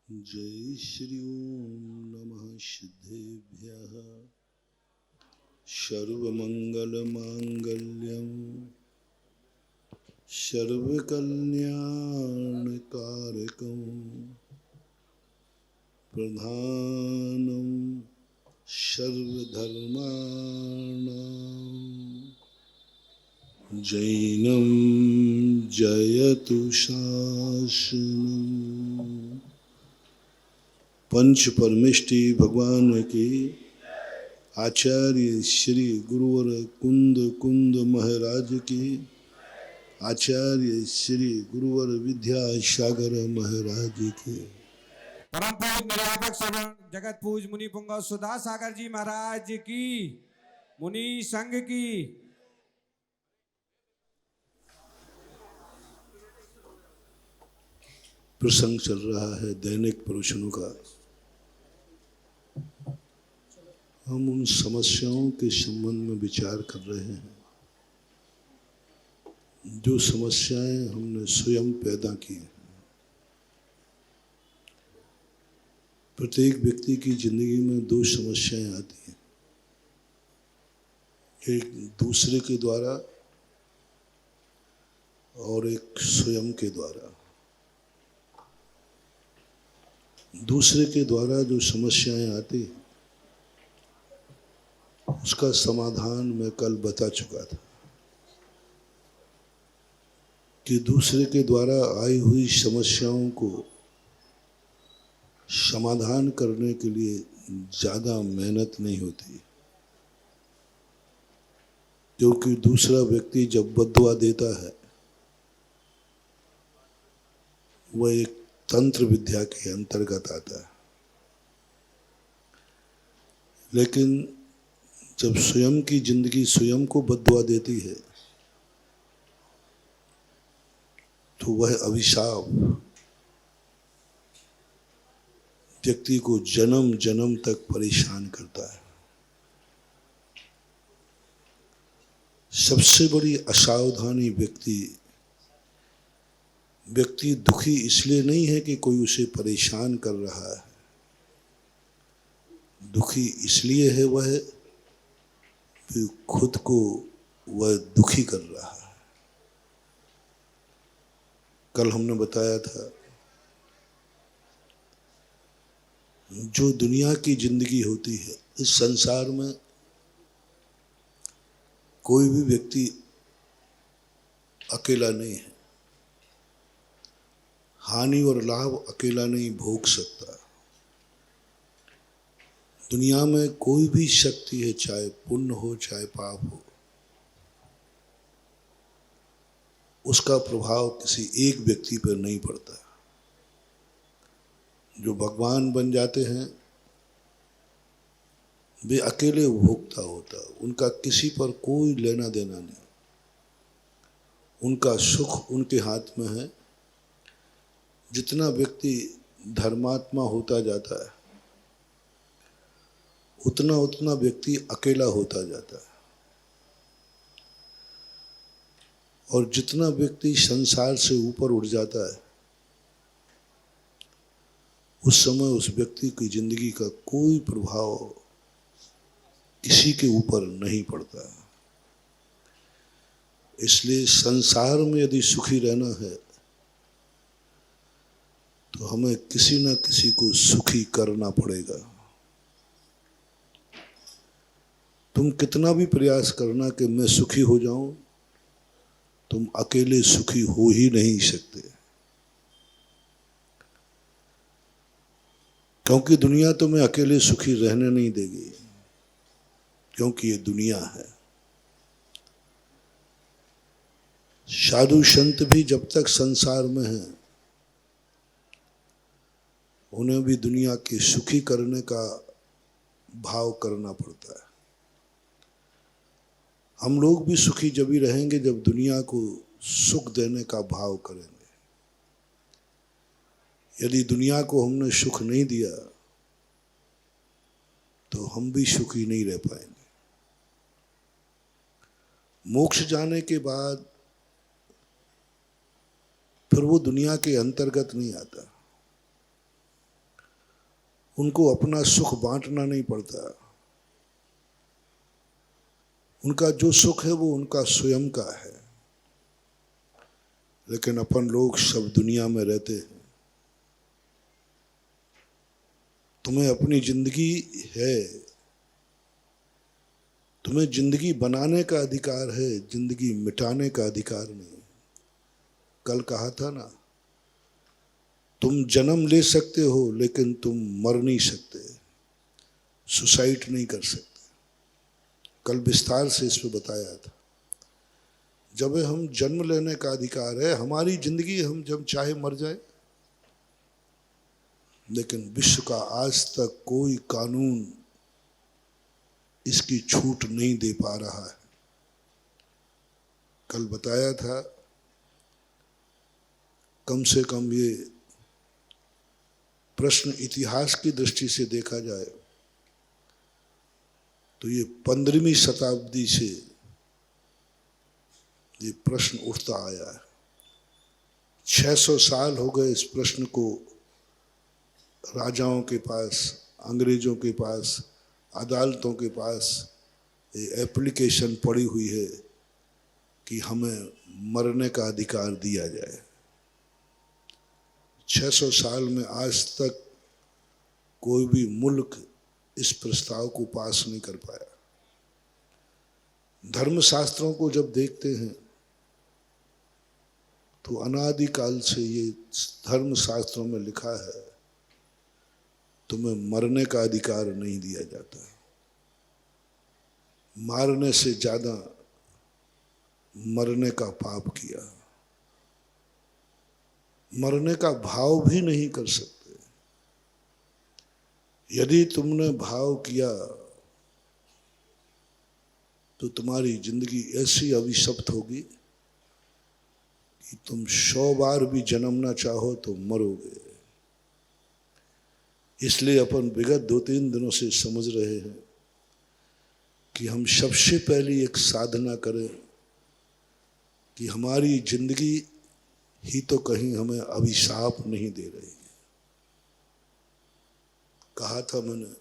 जय श्री ओम नमः सिद्धेभ्यः सर्वमंगलमांगल्यं सर्वकल्याणकारकं प्रधानं सर्वधर्माणां जैनं जयतु शासनम्। पंच परमेष्टि भगवान के आचार्य श्री गुरुवर कुंद कुंद महाराज की आचार्य श्री गुरुवर विद्यासागर महाराज की परम पूज निरापक श्रवण जगत पूज मुनि पुंगव सुधा सागर जी महाराज की मुनि संघ की प्रसंग चल रहा है दैनिक प्रवचनों का। हम उन समस्याओं के संबंध में विचार कर रहे हैं जो समस्याएं हमने स्वयं पैदा की हैं। प्रत्येक व्यक्ति की जिंदगी में दो समस्याएं आती हैं, एक दूसरे के द्वारा और एक स्वयं के द्वारा। दूसरे के द्वारा जो समस्याएं आती हैं उसका समाधान मैं कल बता चुका था कि दूसरे के द्वारा आई हुई समस्याओं को समाधान करने के लिए ज़्यादा मेहनत नहीं होती, क्योंकि दूसरा व्यक्ति जब बद्दुआ देता है वह एक तंत्र विद्या के अंतर्गत आता है। लेकिन जब स्वयं की जिंदगी स्वयं को बद्दुआ देती है तो वह अभिशाप व्यक्ति को जन्म जन्म तक परेशान करता है। सबसे बड़ी असावधानी व्यक्ति दुखी इसलिए नहीं है कि कोई उसे परेशान कर रहा है, दुखी इसलिए है वह कि खुद को वह दुखी कर रहा है। कल हमने बताया था जो दुनिया की जिंदगी होती है, इस संसार में कोई भी व्यक्ति अकेला नहीं है, हानि और लाभ अकेला नहीं भोग सकता। दुनिया में कोई भी शक्ति है, चाहे पुण्य हो चाहे पाप हो, उसका प्रभाव किसी एक व्यक्ति पर नहीं पड़ता। जो भगवान बन जाते हैं वे अकेले उपभोक्ता होता, उनका किसी पर कोई लेना देना नहीं, उनका सुख उनके हाथ में है। जितना व्यक्ति धर्मात्मा होता जाता है उतना उतना व्यक्ति अकेला होता जाता है, और जितना व्यक्ति संसार से ऊपर उठ जाता है उस समय उस व्यक्ति की जिंदगी का कोई प्रभाव किसी के ऊपर नहीं पड़ता। इसलिए संसार में यदि सुखी रहना है तो हमें किसी न किसी को सुखी करना पड़ेगा। तुम कितना भी प्रयास करना कि मैं सुखी हो जाऊं, तुम अकेले सुखी हो ही नहीं सकते, क्योंकि दुनिया तुम्हें अकेले सुखी रहने नहीं देगी, क्योंकि ये दुनिया है। साधु संत भी जब तक संसार में हैं उन्हें भी दुनिया के सुखी करने का भाव करना पड़ता है। हम लोग भी सुखी जब ही रहेंगे जब दुनिया को सुख देने का भाव करेंगे। यदि दुनिया को हमने सुख नहीं दिया तो हम भी सुखी नहीं रह पाएंगे। मोक्ष जाने के बाद फिर वो दुनिया के अंतर्गत नहीं आता, उनको अपना सुख बांटना नहीं पड़ता। उनका जो सुख है वो उनका स्वयं का है। लेकिन अपन लोग सब दुनिया में रहते हैं। तुम्हें अपनी जिंदगी है, तुम्हें जिंदगी बनाने का अधिकार है, जिंदगी मिटाने का अधिकार नहीं। कल कहा था ना, तुम जन्म ले सकते हो लेकिन तुम मर नहीं सकते, सुसाइड नहीं कर सकते। कल विस्तार से इस पे बताया था। जब हम जन्म लेने का अधिकार है, हमारी जिंदगी हम जब चाहे मर जाए, लेकिन विश्व का आज तक कोई कानून इसकी छूट नहीं दे पा रहा है। कल बताया था, कम से कम ये प्रश्न इतिहास की दृष्टि से देखा जाए तो ये 15वीं शताब्दी से ये प्रश्न उठता आया है। 600 साल हो गए इस प्रश्न को राजाओं के पास, अंग्रेजों के पास, अदालतों के पास ये एप्लीकेशन पड़ी हुई है कि हमें मरने का अधिकार दिया जाए। 600 साल में आज तक कोई भी मुल्क इस प्रस्ताव को पास नहीं कर पाया। धर्मशास्त्रों को जब देखते हैं तो अनादिकाल से ये धर्मशास्त्रों में लिखा है, तुम्हें मरने का अधिकार नहीं दिया जाता। मारने से ज्यादा मरने का पाप किया, मरने का भाव भी नहीं कर सकते। यदि तुमने भाव किया तो तुम्हारी जिंदगी ऐसी अभिशप्त होगी कि तुम 100 बार भी जन्मना चाहो तो मरोगे। इसलिए अपन विगत 2-3 दिनों से समझ रहे हैं कि हम सबसे पहले एक साधना करें कि हमारी जिंदगी ही तो कहीं हमें अभिशाप नहीं दे रही है। कहा था मैंने,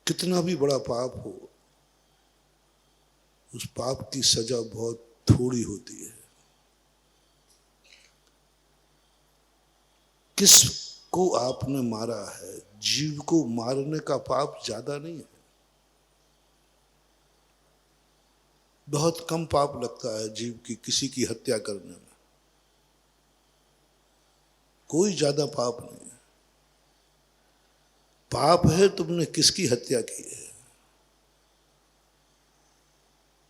कितना भी बड़ा पाप हो, उस पाप की सजा बहुत थोड़ी होती है। किसको आपने मारा है, जीव को मारने का पाप ज्यादा नहीं है। बहुत कम पाप लगता है जीव की किसी की हत्या करने में, कोई ज्यादा पाप नहीं है। पाप है तुमने किसकी हत्या की है।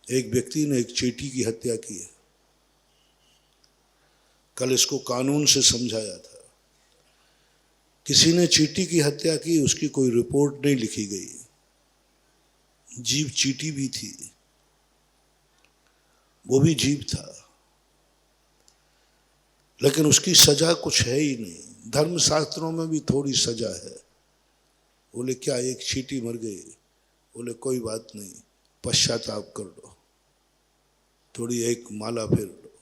एक व्यक्ति ने एक चींटी की हत्या की है। कल इसको कानून से समझाया था। किसी ने चींटी की हत्या की, उसकी कोई रिपोर्ट नहीं लिखी गई। जीव चींटी भी थी, वो भी जीव था, लेकिन उसकी सजा कुछ है ही नहीं। धर्मशास्त्रों में भी थोड़ी सजा है। बोले क्या, एक चींटी मर गई, बोले कोई बात नहीं, पश्चाताप कर लो, थोड़ी एक माला फेर लो।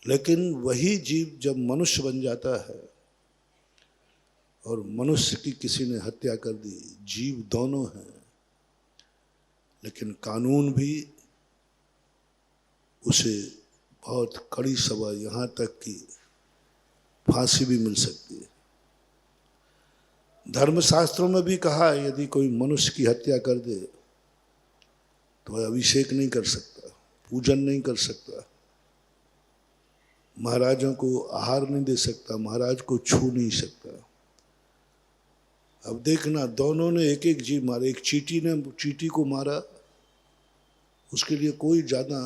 लेकिन वही जीव जब मनुष्य बन जाता है और मनुष्य की किसी ने हत्या कर दी, जीव दोनों हैं, लेकिन कानून भी उसे बहुत कड़ी सजा, यहाँ तक कि फांसी भी मिल सकती है। धर्मशास्त्रों में भी कहा, यदि कोई मनुष्य की हत्या कर दे तो अभिषेक नहीं कर सकता, पूजन नहीं कर सकता, महाराजों को आहार नहीं दे सकता, महाराज को छू नहीं सकता। अब देखना, दोनों ने एक एक जीव मारे। एक चींटी ने चींटी को मारा, उसके लिए कोई ज़्यादा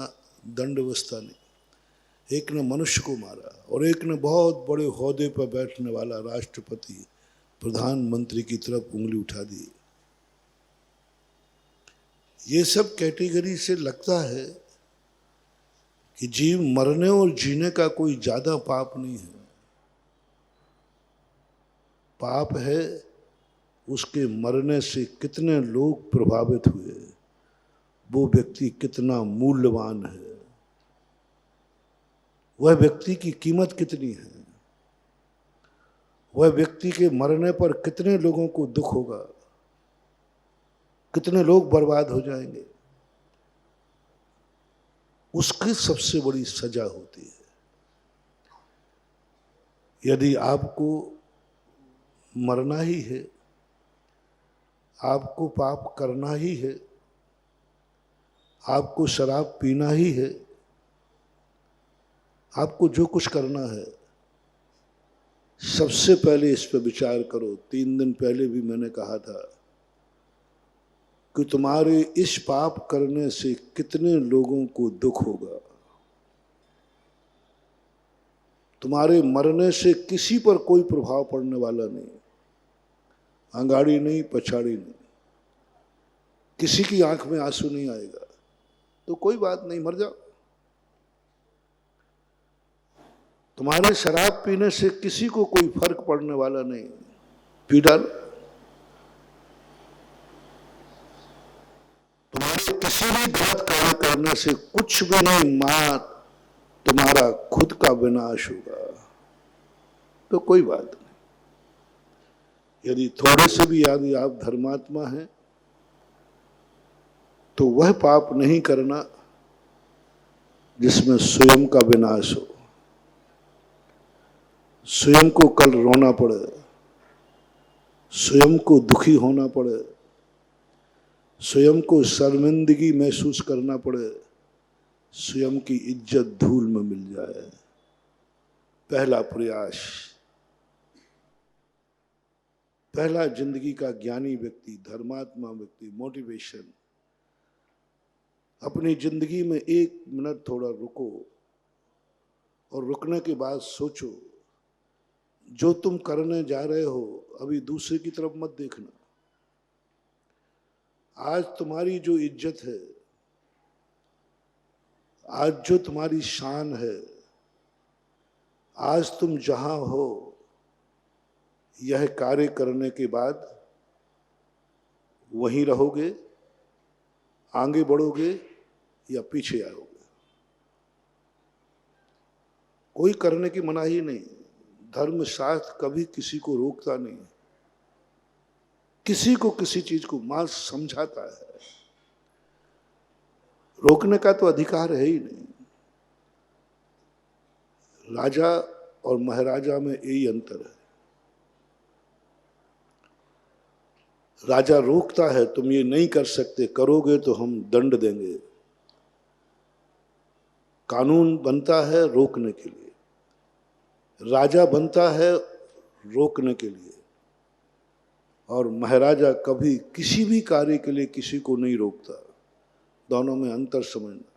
दंड व्यवस्था नहीं। एक ने मनुष्य को मारा और एक ने बहुत बड़े ओहदे पर बैठने वाला राष्ट्रपति, प्रधानमंत्री की तरफ उंगली उठा दी। ये सब कैटेगरी से लगता है कि जीव मरने और जीने का कोई ज्यादा पाप नहीं है। पाप है उसके मरने से कितने लोग प्रभावित हुए, वो व्यक्ति कितना मूल्यवान है, वह व्यक्ति की कीमत कितनी है। वह व्यक्ति के मरने पर कितने लोगों को दुख होगा, कितने लोग बर्बाद हो जाएंगे, उसकी सबसे बड़ी सजा होती है। यदि आपको मरना ही है, आपको पाप करना ही है, आपको शराब पीना ही है, आपको जो कुछ करना है, सबसे पहले इस पर विचार करो। 3 दिन पहले भी मैंने कहा था कि तुम्हारे इस पाप करने से कितने लोगों को दुख होगा। तुम्हारे मरने से किसी पर कोई प्रभाव पड़ने वाला नहीं, आंगाड़ी नहीं, पछाड़ी नहीं, किसी की आंख में आंसू नहीं आएगा, तो कोई बात नहीं, मर जाओ। तुम्हारे शराब पीने से किसी को कोई फर्क पड़ने वाला नहीं, पी डालो। तुम्हारे किसी भी गलत कार्य करने से कुछ भी नहीं, मां तुम्हारा खुद का विनाश होगा, तो कोई बात नहीं। यदि थोड़े से भी यदि आप धर्मात्मा हैं तो वह पाप नहीं करना जिसमें स्वयं का विनाश हो, स्वयं को कल रोना पड़े, स्वयं को दुखी होना पड़े, स्वयं को शर्मिंदगी महसूस करना पड़े, स्वयं की इज्जत धूल में मिल जाए। पहला प्रयास, पहला जिंदगी का ज्ञानी व्यक्ति, धर्मात्मा व्यक्ति, मोटिवेशन, अपनी जिंदगी में 1 मिनट थोड़ा रुको और रुकने के बाद सोचो, जो तुम करने जा रहे हो अभी दूसरे की तरफ मत देखना। आज तुम्हारी जो इज्जत है, आज जो तुम्हारी शान है, आज तुम जहां हो, यह कार्य करने के बाद वहीं रहोगे, आगे बढ़ोगे या पीछे आओगे। कोई करने की मनाही नहीं, धर्मशास्त्र कभी किसी को रोकता नहीं, किसी को किसी चीज को मां समझाता है, रोकने का तो अधिकार है ही नहीं। राजा और महाराजा में यही अंतर है। राजा रोकता है, तुम ये नहीं कर सकते, करोगे तो हम दंड देंगे। कानून बनता है रोकने के लिए, राजा बनता है रोकने के लिए, और महाराजा कभी किसी भी कार्य के लिए किसी को नहीं रोकता। दोनों में अंतर समझना।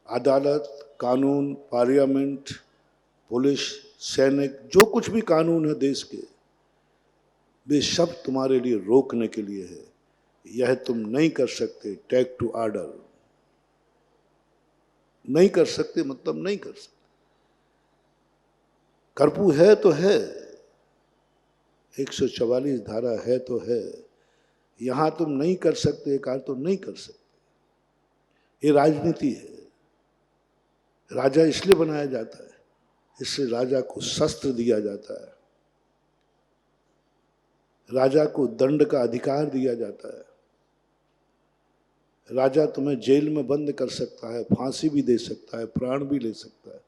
अदालत, कानून, पार्लियामेंट, पुलिस, सैनिक, जो कुछ भी कानून है देश के, वे सब तुम्हारे लिए रोकने के लिए है। यह तुम नहीं कर सकते, टेक टू ऑर्डर। नहीं कर सकते मतलब नहीं कर सकते। कर्फ्यू है तो है, 144 धारा है तो है, यहां तुम नहीं कर सकते, एक तो नहीं कर सकते। ये राजनीति है। राजा इसलिए बनाया जाता है, इससे राजा को शस्त्र दिया जाता है, राजा को दंड का अधिकार दिया जाता है। राजा तुम्हें जेल में बंद कर सकता है, फांसी भी दे सकता है, प्राण भी ले सकता है,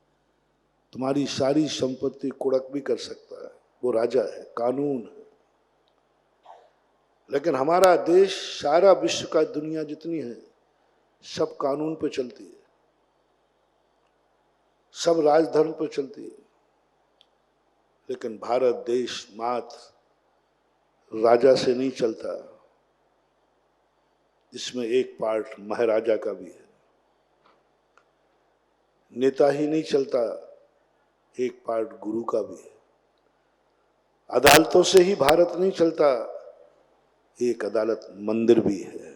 तुम्हारी सारी संपत्ति कुड़क भी कर सकता है। वो राजा है, कानून है। लेकिन हमारा देश, सारा विश्व का दुनिया जितनी है, सब कानून पे चलती है, सब राजधर्म पे चलती है। लेकिन भारत देश मात्र राजा से नहीं चलता, इसमें एक पार्ट महाराजा का भी है। नेता ही नहीं चलता, एक पार्ट गुरु का भी है। अदालतों से ही भारत नहीं चलता, एक अदालत मंदिर भी है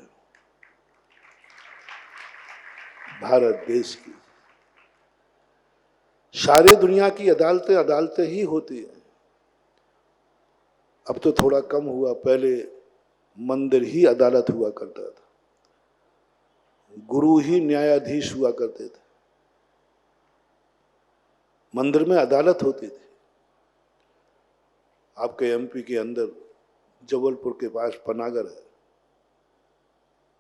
भारत देश की। सारे दुनिया की अदालतें अदालतें ही होती हैं। अब तो थोड़ा कम हुआ, पहले मंदिर ही अदालत हुआ करता था, गुरु ही न्यायाधीश हुआ करते थे, मंदिर में अदालत होती थी। आपके एमपी के अंदर जबलपुर के पास पनागर है।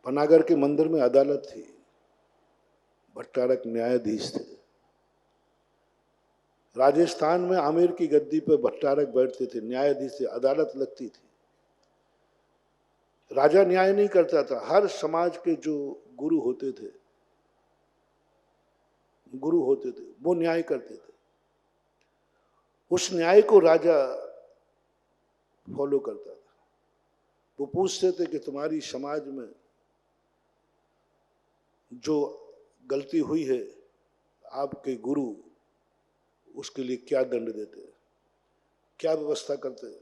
पनागर के मंदिर में अदालत थी, भट्टारक न्यायाधीश थे। राजस्थान में आमेर की गद्दी पर भट्टारक बैठते थे, न्यायाधीश थे, अदालत लगती थी। राजा न्याय नहीं करता था, हर समाज के जो गुरु होते थे वो न्याय करते थे। उस न्याय को राजा फॉलो करता था। वो पूछते थे कि तुम्हारी समाज में जो गलती हुई है, आपके गुरु उसके लिए क्या दंड देते हैं, क्या व्यवस्था करते हैं।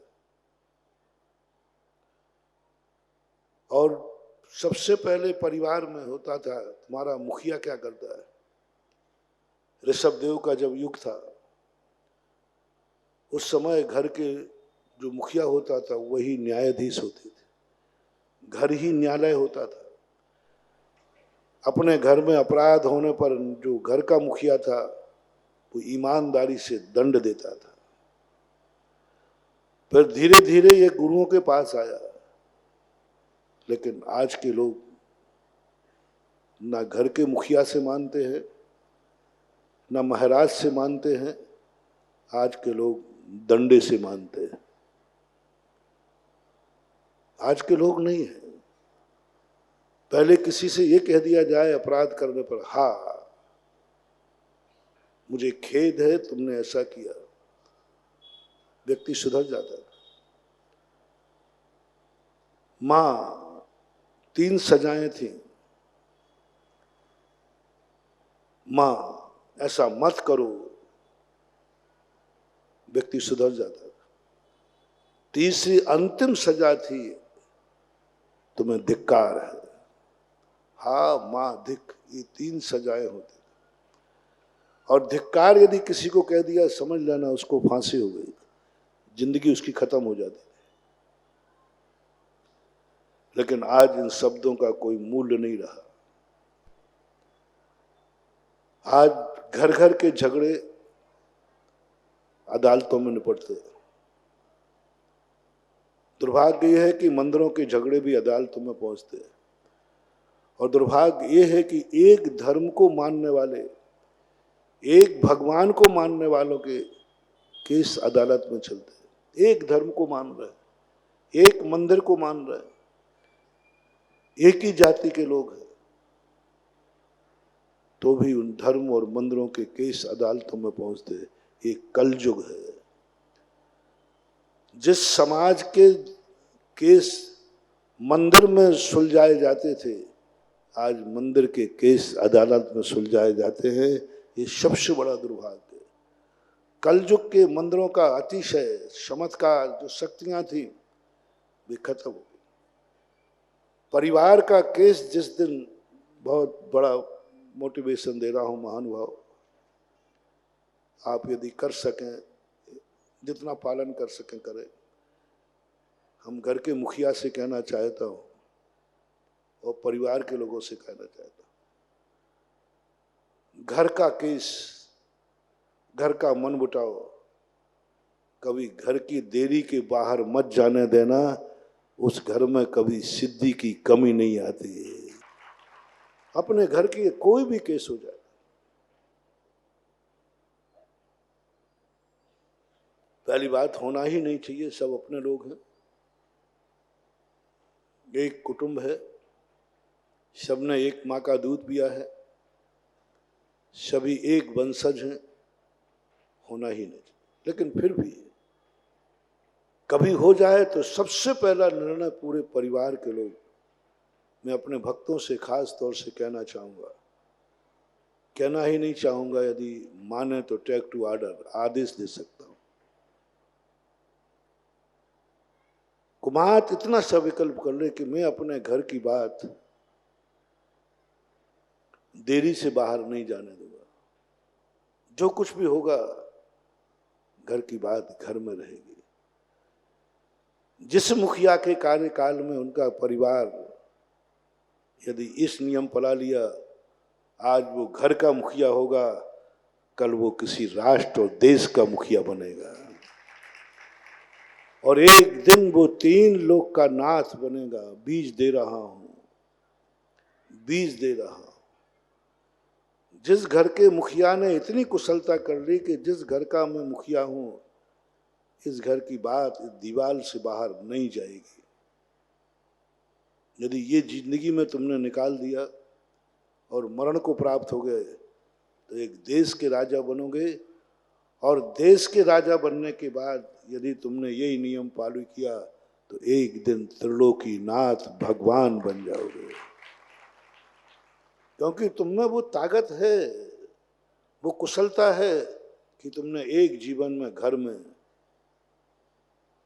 और सबसे पहले परिवार में होता था तुम्हारा मुखिया क्या करता है। ऋषभदेव का जब युग था, उस समय घर के जो मुखिया होता था वही न्यायाधीश होते थे, घर ही न्यायालय होता था। अपने घर में अपराध होने पर जो घर का मुखिया था वो ईमानदारी से दंड देता था। फिर धीरे धीरे ये गुरुओं के पास आया, लेकिन आज के लोग ना घर के मुखिया से मानते हैं, ना महाराज से मानते हैं, आज के लोग दंडे से मानते हैं। आज के लोग नहीं है। पहले किसी से ये कह दिया जाए अपराध करने पर, हाँ मुझे खेद है तुमने ऐसा किया, व्यक्ति सुधर जाता था। मां 3 सजाएं थी, मां ऐसा मत करो, व्यक्ति सुधर जाता था। तीसरी अंतिम सजा थी, तुम्हें धिक्कार है, हा मां धिक, ये 3 सजाएं होती। और धिक्कार यदि किसी को कह दिया, समझ लेना उसको फांसी हो गई, जिंदगी उसकी खत्म हो जाती। लेकिन आज इन शब्दों का कोई मूल्य नहीं रहा। आज घर घर के झगड़े अदालतों में निपटते हैं। दुर्भाग्य यह है कि मंदिरों के झगड़े भी अदालतों में पहुंचते हैं। और दुर्भाग्य यह है कि एक धर्म को मानने वाले, एक भगवान को मानने वालों के केस अदालत में चलते हैं। एक धर्म को मान रहे, एक मंदिर को मान रहे, एक ही जाति के लोग हैं, तो भी उन धर्म और मंदिरों के केस अदालतों में पहुंचते हैं। एक कलयुग है। जिस समाज के केस मंदिर में सुलझाए जाते थे, आज मंदिर के केस अदालत में सुलझाए जाते हैं। ये सबसे बड़ा दुर्भाग्य है। कलयुग के मंदिरों का अतिशय चमत्कार, जो शक्तियां थी, वे खत्म हो गई। परिवार का केस जिस दिन, बहुत बड़ा मोटिवेशन दे रहा हूं महानुभाव, आप यदि कर सकें, जितना पालन कर सकें करें। हम घर के मुखिया से कहना चाहता हूं और परिवार के लोगों से कहना चाहता हूं, घर का केस, घर का मनमुटाव कभी घर की देरी के बाहर मत जाने देना। उस घर में कभी सिद्धि की कमी नहीं आती है। अपने घर की कोई भी केस हो जाए, पहली बात होना ही नहीं चाहिए। सब अपने लोग हैं, एक कुटुंब है, सबने एक माँ का दूध पिया है, सभी एक वंशज हैं, होना ही नहीं चाहिए। लेकिन फिर भी कभी हो जाए तो सबसे पहला निर्णय पूरे परिवार के लोग, मैं अपने भक्तों से खास तौर से कहना चाहूंगा, कहना ही नहीं चाहूंगा, यदि माने तो टेक टू ऑर्डर, आदेश दे सकता हूं। कुमार इतना सा विकल्प कर ले कि मैं अपने घर की बात देरी से बाहर नहीं जाने दूंगा। जो कुछ भी होगा, घर की बात घर में रहेगी। जिस मुखिया के कार्यकाल में उनका परिवार यदि इस नियम पला लिया, आज वो घर का मुखिया होगा, कल वो किसी राष्ट्र और देश का मुखिया बनेगा। और एक दिन वो 3 लोग का नाथ बनेगा। बीज दे रहा हूं, बीज दे रहा हूं। जिस घर के मुखिया ने इतनी कुशलता कर ली कि जिस घर का मैं मुखिया हूं, इस घर की बात इस दीवार से बाहर नहीं जाएगी। यदि ये जिंदगी में तुमने निकाल दिया और मरण को प्राप्त हो गए तो एक देश के राजा बनोगे, और देश के राजा बनने के बाद यदि तुमने यही नियम पालन किया तो एक दिन त्रिलोकीनाथ भगवान बन जाओगे। क्योंकि तुमने वो ताकत है, वो कुशलता है कि तुमने एक जीवन में घर में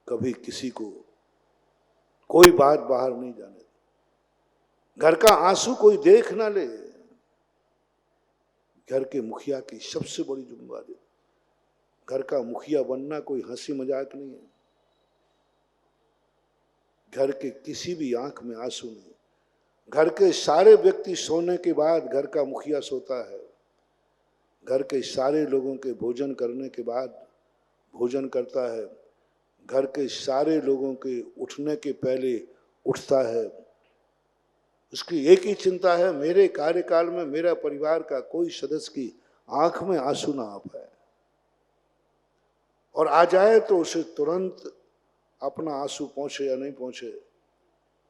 कभी किसी को कोई बात बाहर नहीं जाने दी। घर का आंसू कोई देख ना ले। घर के मुखिया की सबसे बड़ी जिम्मेदारी, घर का मुखिया बनना कोई हंसी मजाक नहीं है। घर के किसी भी आंख में आंसू नहीं। घर के सारे व्यक्ति सोने के बाद घर का मुखिया सोता है। घर के सारे लोगों के भोजन करने के बाद भोजन करता है। घर के सारे लोगों के उठने के पहले उठता है। उसकी एक ही चिंता है, मेरे कार्यकाल में मेरा परिवार का कोई सदस्य की आंख में आंसू ना आ पाए, और आ जाए तो उसे तुरंत अपना आंसू पहुंचे या नहीं पहुंचे,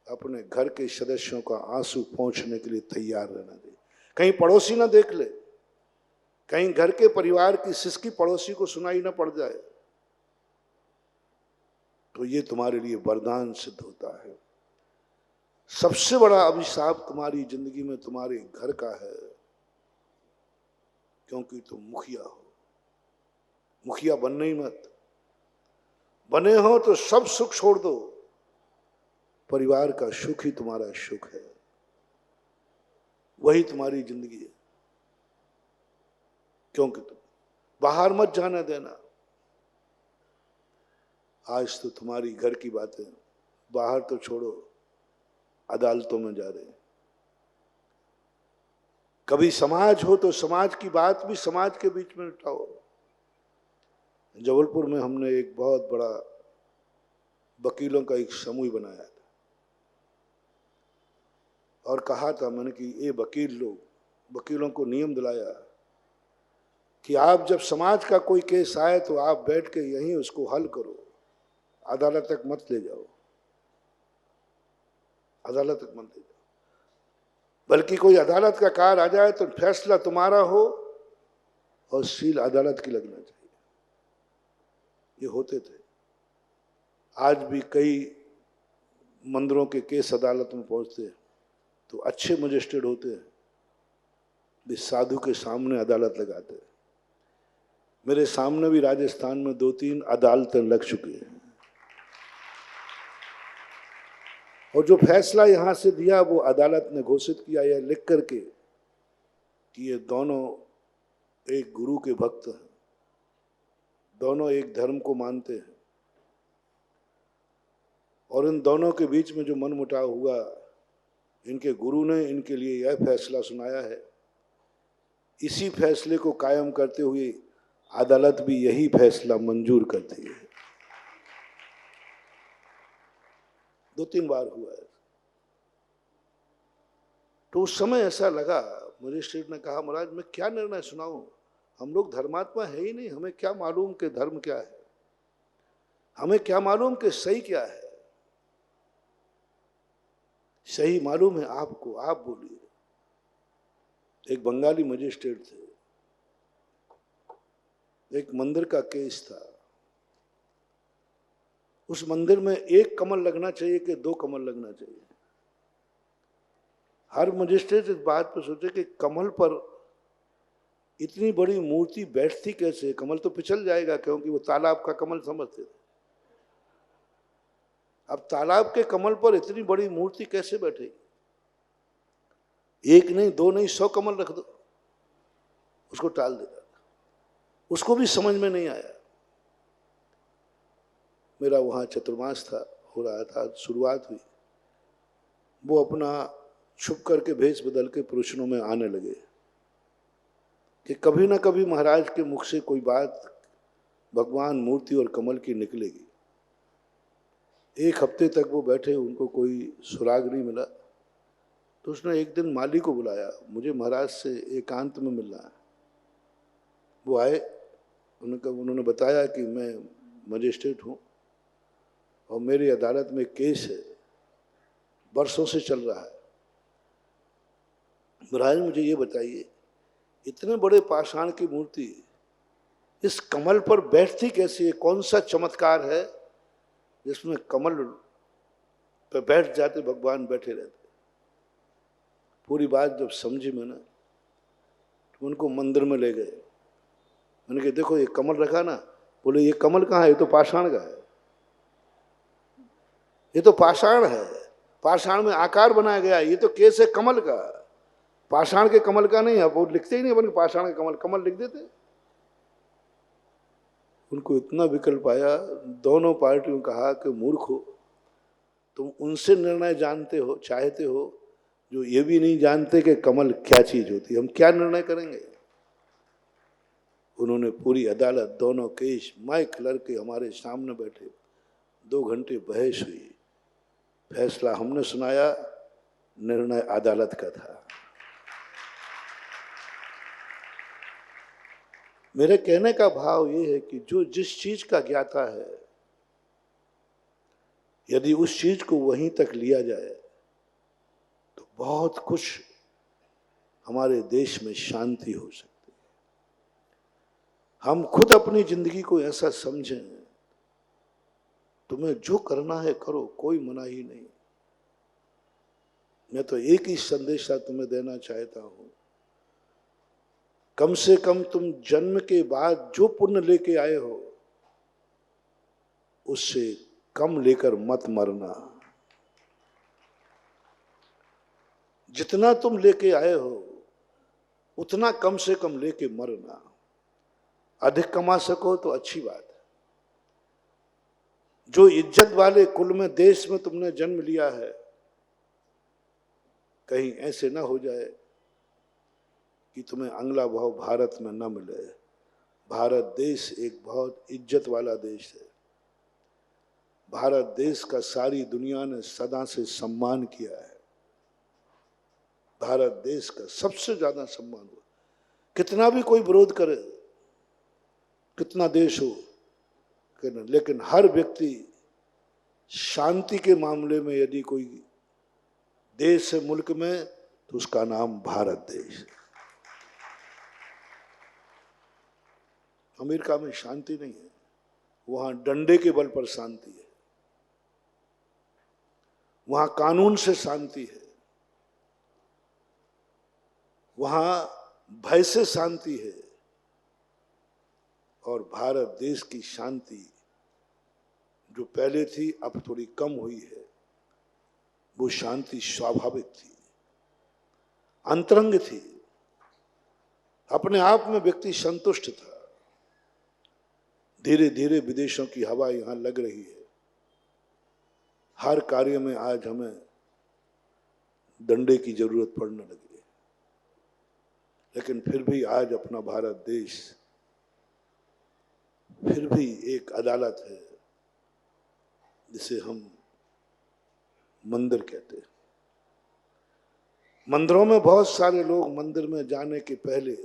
अपने घर के सदस्यों का आंसू पहुंचने के लिए तैयार रहना दे। कहीं पड़ोसी ना देख ले, कहीं घर के परिवार की सिसकी पड़ोसी को सुनाई ना पड़ जाए, तो ये तुम्हारे लिए वरदान सिद्ध होता है। सबसे बड़ा अभिशाप तुम्हारी जिंदगी में तुम्हारे घर का है, क्योंकि तुम मुखिया हो। मुखिया बनना ही मत। बने हो तो सब सुख छोड़ दो, परिवार का सुख ही तुम्हारा सुख है, वही तुम्हारी जिंदगी है। क्योंकि तुम बाहर मत जाने देना। आज तो तुम्हारी घर की बातें बाहर तो छोड़ो, अदालतों में जा रहे। कभी समाज हो तो समाज की बात भी समाज के बीच में उठाओ। जबलपुर में हमने एक बहुत बड़ा वकीलों का एक समूह बनाया था, और कहा था मैंने कि ये वकीलों को नियम दिलाया कि आप जब समाज का कोई केस आए तो आप बैठ के यहीं उसको हल करो, अदालत तक मत ले जाओ, अदालत तक मत ले जाओ। बल्कि कोई अदालत का कार आ जाए तो फैसला तुम्हारा हो और सील अदालत की लगना चाहिए। ये होते थे। आज भी कई मंदिरों के केस अदालत में पहुंचते हैं तो अच्छे मजिस्ट्रेट होते हैं, वे साधु के सामने अदालत लगाते हैं। मेरे सामने भी राजस्थान में 2-3 अदालतें लग चुकी हैं, और जो फैसला यहां से दिया वो अदालत ने घोषित किया यह लिख करके कि ये दोनों एक गुरु के भक्त हैं, दोनों एक धर्म को मानते हैं, और इन दोनों के बीच में जो मनमुटाव हुआ, इनके गुरु ने इनके लिए यह फैसला सुनाया है। इसी फैसले को कायम करते हुए अदालत भी यही फैसला मंजूर करती है। 2-3 बार हुआ है। तो उस समय ऐसा लगा, मजिस्ट्रेट ने कहा महाराज मैं क्या निर्णय सुनाऊं, हम लोग धर्मात्मा है ही नहीं, हमें क्या मालूम कि धर्म क्या है, हमें क्या मालूम कि सही क्या है। सही मालूम है आपको, आप बोलिए। एक बंगाली मजिस्ट्रेट थे, एक मंदिर का केस था। उस मंदिर में 1 कमल लगना चाहिए कि 2 कमल लगना चाहिए। हर मजिस्ट्रेट इस बात पर सोचे कि कमल पर इतनी बड़ी मूर्ति बैठती कैसे, कमल तो पिछल जाएगा, क्योंकि वो तालाब का कमल समझते थे। अब तालाब के कमल पर इतनी बड़ी मूर्ति कैसे बैठेगी? 1 नहीं 2 नहीं 100 कमल रख दो, उसको टाल देगा। उसको भी समझ में नहीं आया। मेरा वहाँ चतुर्मास था, हो रहा था, शुरुआत हुई। वो अपना छुप करके भेष बदल के प्रवचनों में आने लगे कि कभी ना कभी महाराज के मुख से कोई बात भगवान मूर्ति और कमल की निकलेगी। एक हफ्ते तक वो बैठे, उनको कोई सुराग नहीं मिला। तो उसने एक दिन माली को बुलाया, मुझे महाराज से एकांत में मिलना है। वो आए, उन्होंने बताया कि मैं मजिस्ट्रेट हूँ और मेरी अदालत में केस है, बरसों से चल रहा है। महाराज मुझे ये बताइए, इतने बड़े पाषाण की मूर्ति इस कमल पर बैठती कैसी है? कौन सा चमत्कार है जिसमें कमल पे बैठ जाते भगवान बैठे रहते? पूरी बात जब समझी मैंने तो उनको मंदिर में ले गए। मैंने कहा देखो ये कमल रखा ना, बोले ये कमल कहाँ है, ये तो पाषाण का है। ये तो पाषाण है, पाषाण में आकार बनाया गया है, ये तो केस है कमल का, पाषाण के कमल का नहीं है। वो लिखते ही नहीं बल्कि पाषाण के कमल, कमल लिख देते। उनको इतना विकल्प आया, दोनों पार्टियों कहा कि मूर्ख हो तुम, उनसे निर्णय जानते हो, चाहते हो जो ये भी नहीं जानते कि कमल क्या चीज होती है, हम क्या निर्णय करेंगे। उन्होंने पूरी अदालत, दोनों केस माइक लड़के हमारे सामने बैठे, 2 घंटे बहस हुई, फैसला हमने सुनाया, निर्णय अदालत का था। मेरे कहने का भाव ये है कि जो जिस चीज का ज्ञाता है, यदि उस चीज को वहीं तक लिया जाए तो बहुत कुछ हमारे देश में शांति हो सकती है। हम खुद अपनी जिंदगी को ऐसा समझें, तुम्हें जो करना है करो, कोई मनाही नहीं। मैं तो एक ही संदेश तुम्हें देना चाहता हूं, कम से कम तुम जन्म के बाद जो पुण्य लेके आए हो उससे कम लेकर मत मरना। जितना तुम लेके आए हो उतना कम से कम लेके मरना। अधिक कमा सको तो अच्छी बात है। जो इज्जत वाले कुल में, देश में तुमने जन्म लिया है, कहीं ऐसे ना हो जाए कि तुम्हें अगला भाव भारत में न मिले। भारत देश एक बहुत इज्जत वाला देश है। भारत देश का सारी दुनिया ने सदा से सम्मान किया है। भारत देश का सबसे ज्यादा सम्मान हुआ। कितना भी कोई विरोध करे, कितना देश हो, लेकिन हर व्यक्ति शांति के मामले में यदि कोई देश है मुल्क में, तो उसका नाम भारत देश है। अमेरिका में शांति नहीं है, वहां डंडे के बल पर शांति है, वहां कानून से शांति है, वहां भय से शांति है। और भारत देश की शांति जो पहले थी अब थोड़ी कम हुई है, वो शांति स्वाभाविक थी, अंतरंग थी, अपने आप में व्यक्ति संतुष्ट था। धीरे धीरे विदेशों की हवा यहां लग रही है। हर कार्य में आज हमें डंडे की जरूरत पड़ने लगी है, लेकिन फिर भी आज अपना भारत देश फिर भी एक अदालत है जिसे हम मंदिर कहते हैं। मंदिरों में बहुत सारे लोग मंदिर में जाने के पहले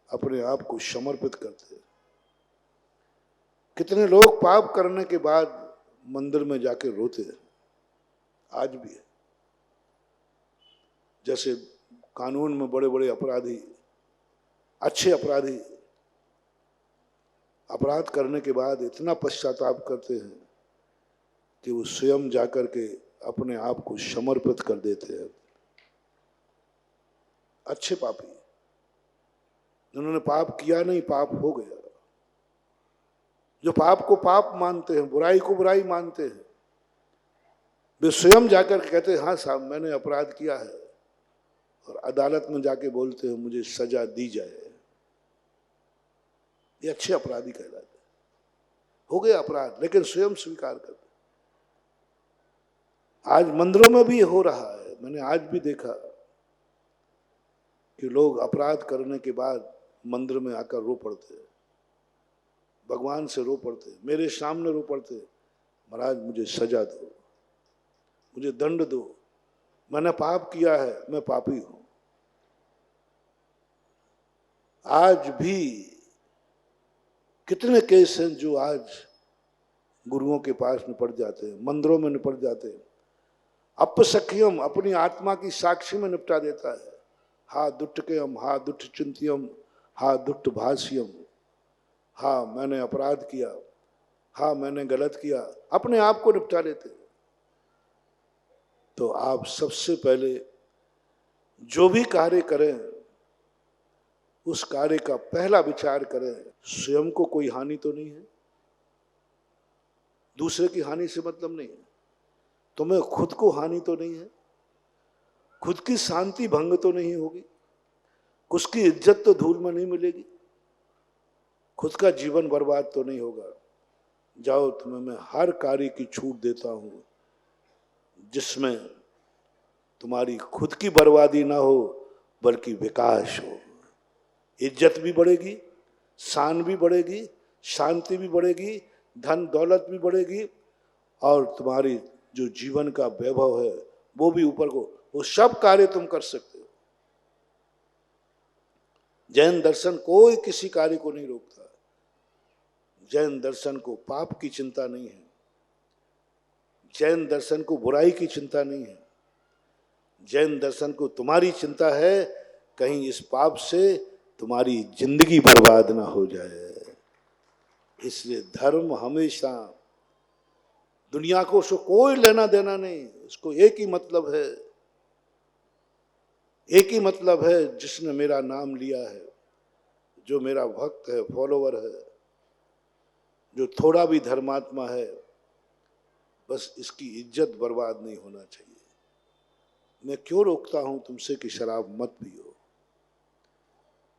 अपने आप को समर्पित करते हैं। कितने लोग पाप करने के बाद मंदिर में जाके रोते हैं, आज भी है। जैसे कानून में बड़े बड़े अपराधी, अच्छे अपराधी अपराध करने के बाद इतना पश्चाताप करते हैं कि वो स्वयं जाकर के अपने आप को समर्पित कर देते हैं। अच्छे पापी जिन्होंने पाप किया नहीं, पाप हो गया, जो पाप को पाप मानते हैं, बुराई को बुराई मानते हैं, वे स्वयं जाकर के कहते हैं हाँ साहब मैंने अपराध किया है, और अदालत में जाके बोलते हैं मुझे सजा दी जाए। ये अच्छे अपराधी कहलाते। हो गया अपराध, लेकिन स्वयं स्वीकार करते। आज मंदिरों में भी हो रहा है। मैंने आज भी देखा कि लोग अपराध करने के बाद मंदिर में आकर रो पड़ते, भगवान से रो पड़ते, मेरे सामने रो पड़ते, महाराज मुझे सजा दो, मुझे दंड दो, मैंने पाप किया है, मैं पापी हूं। आज भी कितने केस हैं जो आज गुरुओं के पास निपट जाते हैं, मंदिरों में निपट जाते हैं। अपसख्यम अपनी आत्मा की साक्षी में निपटा देता है। हा दुष्टकेयम, हा दुष्ट चिंतियम, हा दुष्ट भाष्यम, हा मैंने अपराध किया, हा मैंने गलत किया, अपने आप को निपटा लेते हैं। तो आप सबसे पहले जो भी कार्य करें उस कार्य का पहला विचार करें, स्वयं को कोई हानि तो नहीं है, दूसरे की हानि से मतलब नहीं है, तुम्हें खुद को हानि तो नहीं है, खुद की शांति भंग तो नहीं होगी, उसकी इज्जत तो धूल में नहीं मिलेगी, खुद का जीवन बर्बाद तो नहीं होगा। जाओ, तुम्हें मैं हर कार्य की छूट देता हूं जिसमें तुम्हारी खुद की बर्बादी ना हो बल्कि विकास हो। इज्जत भी बढ़ेगी, शान भी बढ़ेगी, शांति भी बढ़ेगी, धन दौलत भी बढ़ेगी, और तुम्हारी जो जीवन का वैभव है वो भी ऊपर को, वो सब कार्य तुम कर सकते हो। जैन दर्शन कोई किसी कार्य को नहीं रोकता। जैन दर्शन को पाप की चिंता नहीं है, जैन दर्शन को बुराई की चिंता नहीं है, जैन दर्शन को तुम्हारी चिंता है कहीं इस पाप से तुम्हारी जिंदगी बर्बाद ना हो जाए। इसलिए धर्म हमेशा, दुनिया को उसको कोई लेना देना नहीं, उसको एक ही मतलब है, एक ही मतलब है, जिसने मेरा नाम लिया है, जो मेरा भक्त है, फॉलोवर है, जो थोड़ा भी धर्मात्मा है, बस इसकी इज्जत बर्बाद नहीं होना चाहिए। मैं क्यों रोकता हूं तुमसे कि शराब मत पियो,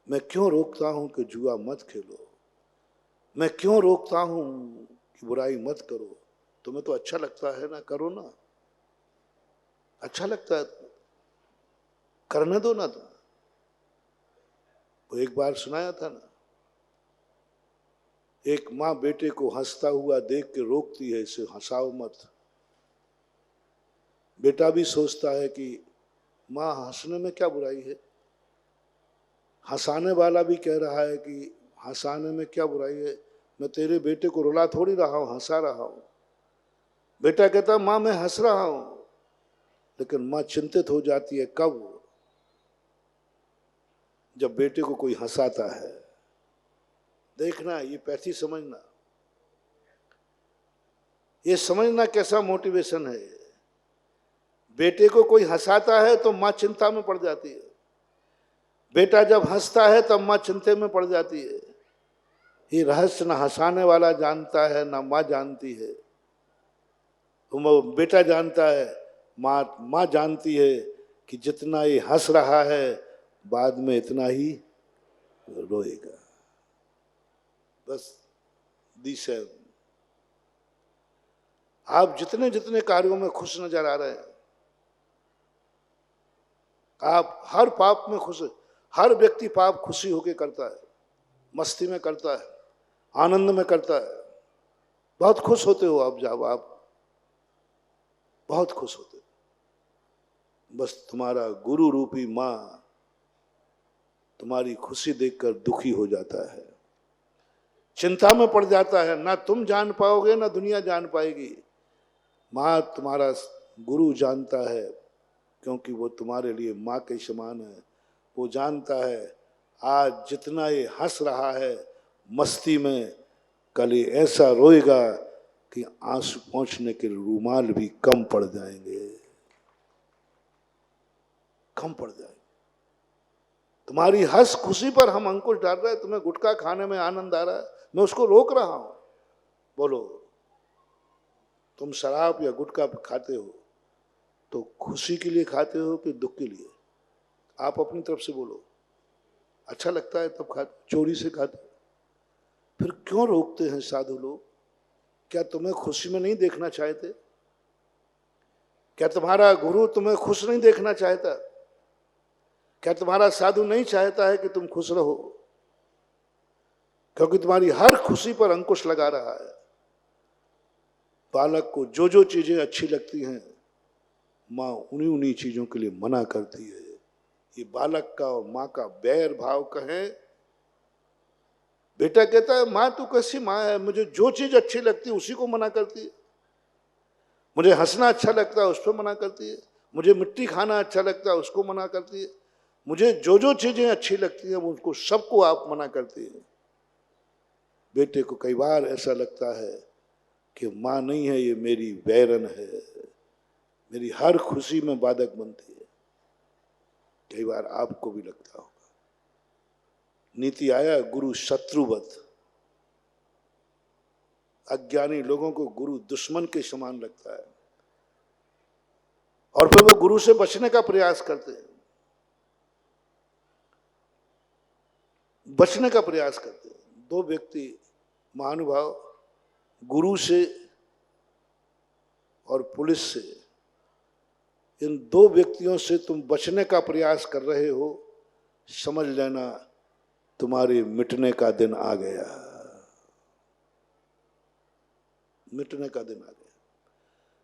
मैं क्यों रोकता हूं कि जुआ मत खेलो, मैं क्यों रोकता हूं कि बुराई मत करो। तुम्हें तो अच्छा लगता है ना, करो ना, अच्छा लगता है तो करने दो ना। तो वो एक बार सुनाया था ना, एक माँ बेटे को हंसता हुआ देख के रोकती है, इसे हंसाओ मत। बेटा भी सोचता है कि माँ हंसने में क्या बुराई है, हंसाने वाला भी कह रहा है कि हंसाने में क्या बुराई है, मैं तेरे बेटे को रुला थोड़ी रहा हूं, हंसा रहा हूं। बेटा कहता माँ मैं हंस रहा हूं, लेकिन माँ चिंतित हो जाती है कब, जब बेटे को कोई हंसाता है। देखना, ये पैथी समझना, ये समझना कैसा मोटिवेशन है। बेटे को कोई हंसाता है तो माँ चिंता में पड़ जाती है, बेटा जब हंसता है तब माँ चिंता में पड़ जाती है। ये रहस्य ना हंसाने वाला जानता है ना माँ जानती है। तो बेटा जानता है, माँ जानती है कि जितना ये हंस रहा है बाद में इतना ही रोएगा। बस दिस है। आप जितने जितने कार्यों में खुश नजर आ रहे हैं, आप हर पाप में खुश, हर व्यक्ति पाप खुशी होकर करता है, मस्ती में करता है, आनंद में करता है। बहुत खुश होते हो आप, जब आप बहुत खुश होते हो। बस तुम्हारा गुरु रूपी माँ तुम्हारी खुशी देखकर दुखी हो जाता है, चिंता में पड़ जाता है। ना तुम जान पाओगे ना दुनिया जान पाएगी। माँ तुम्हारा गुरु जानता है, क्योंकि वो तुम्हारे लिए माँ के समान है। वो जानता है आज जितना ये हंस रहा है मस्ती में, कल ये ऐसा रोएगा कि आंसू पहुंचने के रुमाल भी कम पड़ जाएंगे, कम पड़ जाएंगे। तुम्हारी हंस खुशी पर हम अंकुश डाल रहे हैं। तुम्हें गुटखा खाने में आनंद आ रहा है, मैं उसको रोक रहा हूं। बोलो, तुम शराब या गुटखा खाते हो तो खुशी के लिए खाते हो कि दुख के लिए? आप अपनी तरफ से बोलो। अच्छा लगता है तब खाते, चोरी से खाते, फिर क्यों रोकते हैं साधु लोग? क्या तुम्हें खुशी में नहीं देखना चाहते? क्या तुम्हारा गुरु तुम्हें खुश नहीं देखना चाहता? क्या तुम्हारा साधु नहीं चाहता है कि तुम खुश रहो? क्योंकि तुम्हारी हर खुशी पर अंकुश लगा रहा है। बालक को जो जो चीजें अच्छी लगती हैं माँ उन्हीं उन्हीं चीजों के लिए मना करती है। ये बालक का और माँ का बैर भाव कहें। बेटा कहता है माँ तू कैसी माँ है, मुझे जो चीज अच्छी लगती है उसी को मना करती है। मुझे हंसना अच्छा लगता है उस पर मना करती है। मुझे मिट्टी खाना अच्छा लगता है उसको मना करती है। मुझे जो जो चीजें अच्छी लगती हैं उनको सबको आप मना करती है। बेटे को कई बार ऐसा लगता है कि माँ नहीं है, ये मेरी बैरन है, मेरी हर खुशी में बाधक बनती है। कई बार आपको भी लगता होगा। नीति आया गुरु शत्रुवत। अज्ञानी लोगों को गुरु दुश्मन के समान लगता है और फिर वो गुरु से बचने का प्रयास करते हैं, बचने का प्रयास करते हैं। दो व्यक्ति महानुभाव, गुरु से और पुलिस से, इन दो व्यक्तियों से तुम बचने का प्रयास कर रहे हो, समझ लेना तुम्हारे मिटने का दिन आ गया। मिटने का दिन आ गया।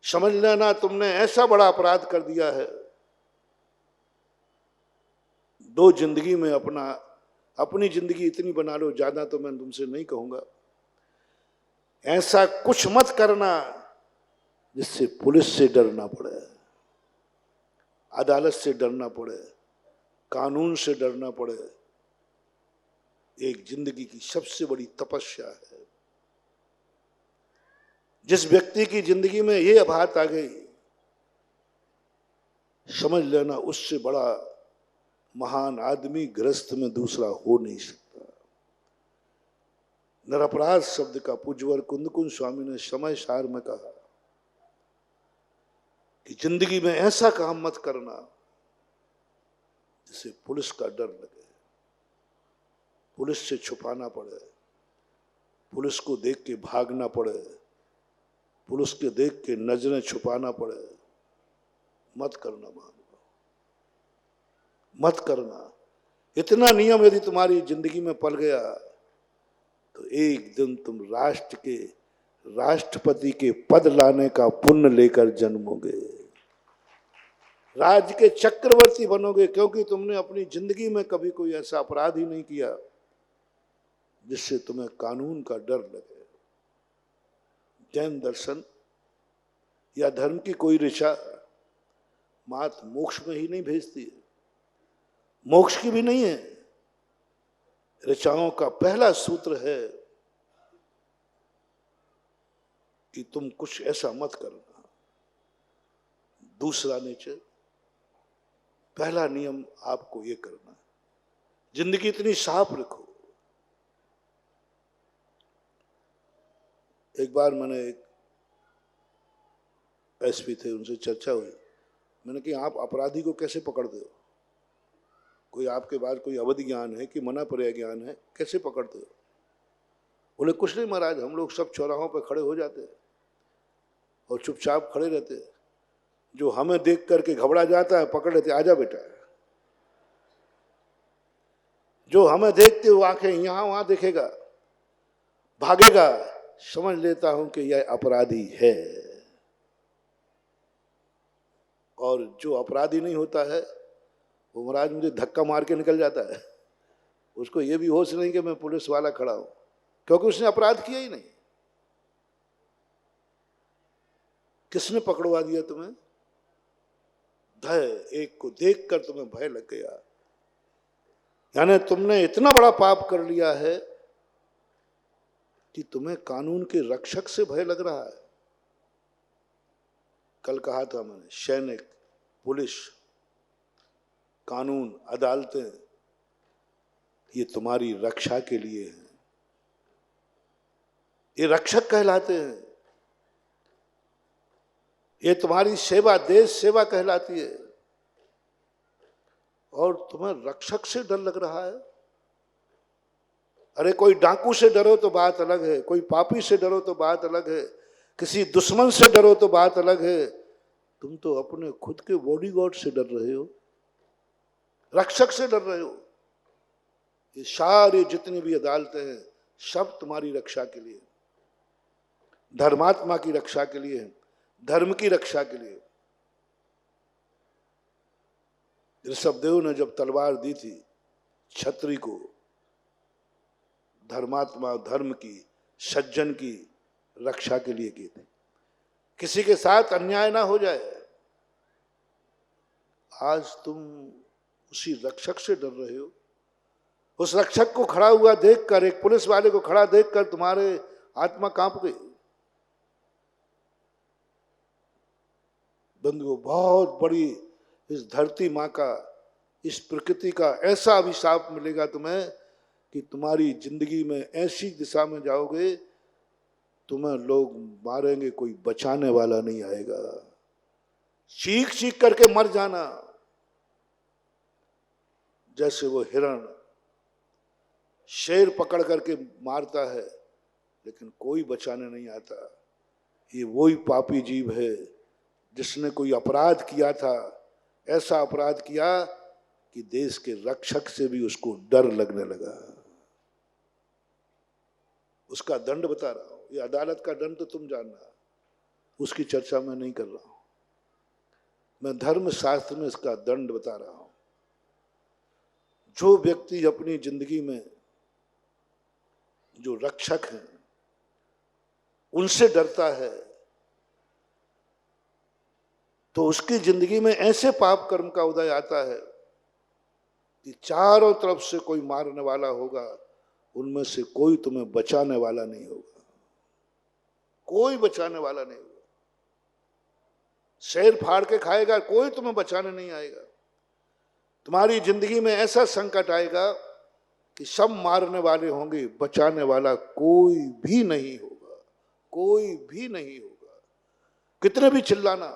समझ लेना तुमने ऐसा बड़ा अपराध कर दिया है। दो जिंदगी में अपनी जिंदगी इतनी बना लो, ज्यादा तो मैं तुमसे नहीं कहूंगा। ऐसा कुछ मत करना जिससे पुलिस से डरना पड़े, अदालत से डरना पड़े, कानून से डरना पड़े। एक जिंदगी की सबसे बड़ी तपस्या है। जिस व्यक्ति की जिंदगी में ये आफत आ गई, समझ लेना उससे बड़ा महान आदमी गृहस्थ में दूसरा हो नहीं सकता। निरपराध शब्द का पूज्यवर कुंदकुंज स्वामी ने समय सार में कहा कि जिंदगी में ऐसा काम मत करना जिसे पुलिस का डर लगे, पुलिस से छुपाना पड़े, पुलिस को देख के भागना पड़े, पुलिस के देख के नजरें छुपाना पड़े। मत करना महानुभाव, मत करना। इतना नियम यदि तुम्हारी जिंदगी में पल गया तो एक दिन तुम राष्ट्र के राष्ट्रपति के पद लाने का पुण्य लेकर जन्मोगे, राज्य के चक्रवर्ती बनोगे, क्योंकि तुमने अपनी जिंदगी में कभी कोई ऐसा अपराध ही नहीं किया जिससे तुम्हें कानून का डर लगे। जैन दर्शन या धर्म की कोई ऋचा मात्र मोक्ष में ही नहीं भेजती है, मोक्ष की भी नहीं है। ऋचाओं का पहला सूत्र है कि तुम कुछ ऐसा मत करना। दूसरा नेचर, पहला नियम आपको ये करना है, जिंदगी इतनी साफ रखो। एक बार मैंने एक एसपी थे, उनसे चर्चा हुई। मैंने कहा आप अपराधी को कैसे पकड़ते हो? कोई आपके पास कोई अवधि ज्ञान है कि मना पर्याय ज्ञान है, कैसे पकड़ते हो? बोले कुछ नहीं महाराज, हम लोग सब चौराहों पर खड़े हो जाते हैं और चुपचाप खड़े रहते हैं। जो हमें देख करके घबरा जाता है पकड़ लेते, आजा बेटा। जो हमें देखते हुए आंखें यहां वहां देखेगा, भागेगा, समझ लेता हूं कि यह अपराधी है। और जो अपराधी नहीं होता है वो महाराज मुझे धक्का मार के निकल जाता है। उसको ये भी होश नहीं कि मैं पुलिस वाला खड़ा हूं, क्योंकि उसने अपराध किया ही नहीं। किसने पकड़वा दिया तुम्हें? भय, एक को देखकर तुम्हें भय लग गया, यानी तुमने इतना बड़ा पाप कर लिया है कि तुम्हें कानून के रक्षक से भय लग रहा है। कल कहा था मैंने, सैनिक, पुलिस, कानून, अदालतें, ये तुम्हारी रक्षा के लिए हैं। ये रक्षक कहलाते हैं। ये तुम्हारी सेवा, देश सेवा कहलाती है। और तुम्हें रक्षक से डर लग रहा है? अरे कोई डाकू से डरो तो बात अलग है, कोई पापी से डरो तो बात अलग है, किसी दुश्मन से डरो तो बात अलग है। तुम तो अपने खुद के बॉडीगार्ड से डर रहे हो, रक्षक से डर रहे हो। ये सारी जितनी भी अदालतें हैं सब तुम्हारी रक्षा के लिए। धर्मात्मा की रक्षा के लिए, धर्म की रक्षा के लिए। ऋषभदेव ने जब तलवार दी थी छत्री को, धर्मात्मा, धर्म की, सज्जन की रक्षा के लिए की थी, किसी के साथ अन्याय ना हो जाए। आज तुम उसी रक्षक से डर रहे हो। उस रक्षक को खड़ा हुआ देखकर, एक पुलिस वाले को खड़ा देखकर तुम्हारे आत्मा कांप गई। बंधुओं, बहुत बड़ी इस धरती माँ का, इस प्रकृति का ऐसा अभिशाप मिलेगा तुम्हें कि तुम्हारी जिंदगी में ऐसी दिशा में जाओगे, तुम्हें लोग मारेंगे, कोई बचाने वाला नहीं आएगा। चीख चीख करके मर जाना, जैसे वो हिरण शेर पकड़ करके मारता है लेकिन कोई बचाने नहीं आता। ये वही पापी जीव है जिसने कोई अपराध किया था, ऐसा अपराध किया कि देश के रक्षक से भी उसको डर लगने लगा। उसका दंड बता रहा हूं, ये अदालत का दंड तो तुम जानना, उसकी चर्चा मैं नहीं कर रहा हूं। मैं धर्म शास्त्र में इसका दंड बता रहा हूं। जो व्यक्ति अपनी जिंदगी में जो रक्षक हैं उनसे डरता है तो उसकी जिंदगी में ऐसे पाप कर्म का उदय आता है कि चारों तरफ से कोई मारने वाला होगा, उनमें से कोई तुम्हें बचाने वाला नहीं होगा, कोई बचाने वाला नहीं होगा। शेर फाड़ के खाएगा, कोई तुम्हें बचाने नहीं आएगा। तुम्हारी जिंदगी में ऐसा संकट आएगा कि सब मारने वाले होंगे, बचाने वाला कोई भी नहीं होगा, कोई भी नहीं होगा। कितने भी चिल्लाना,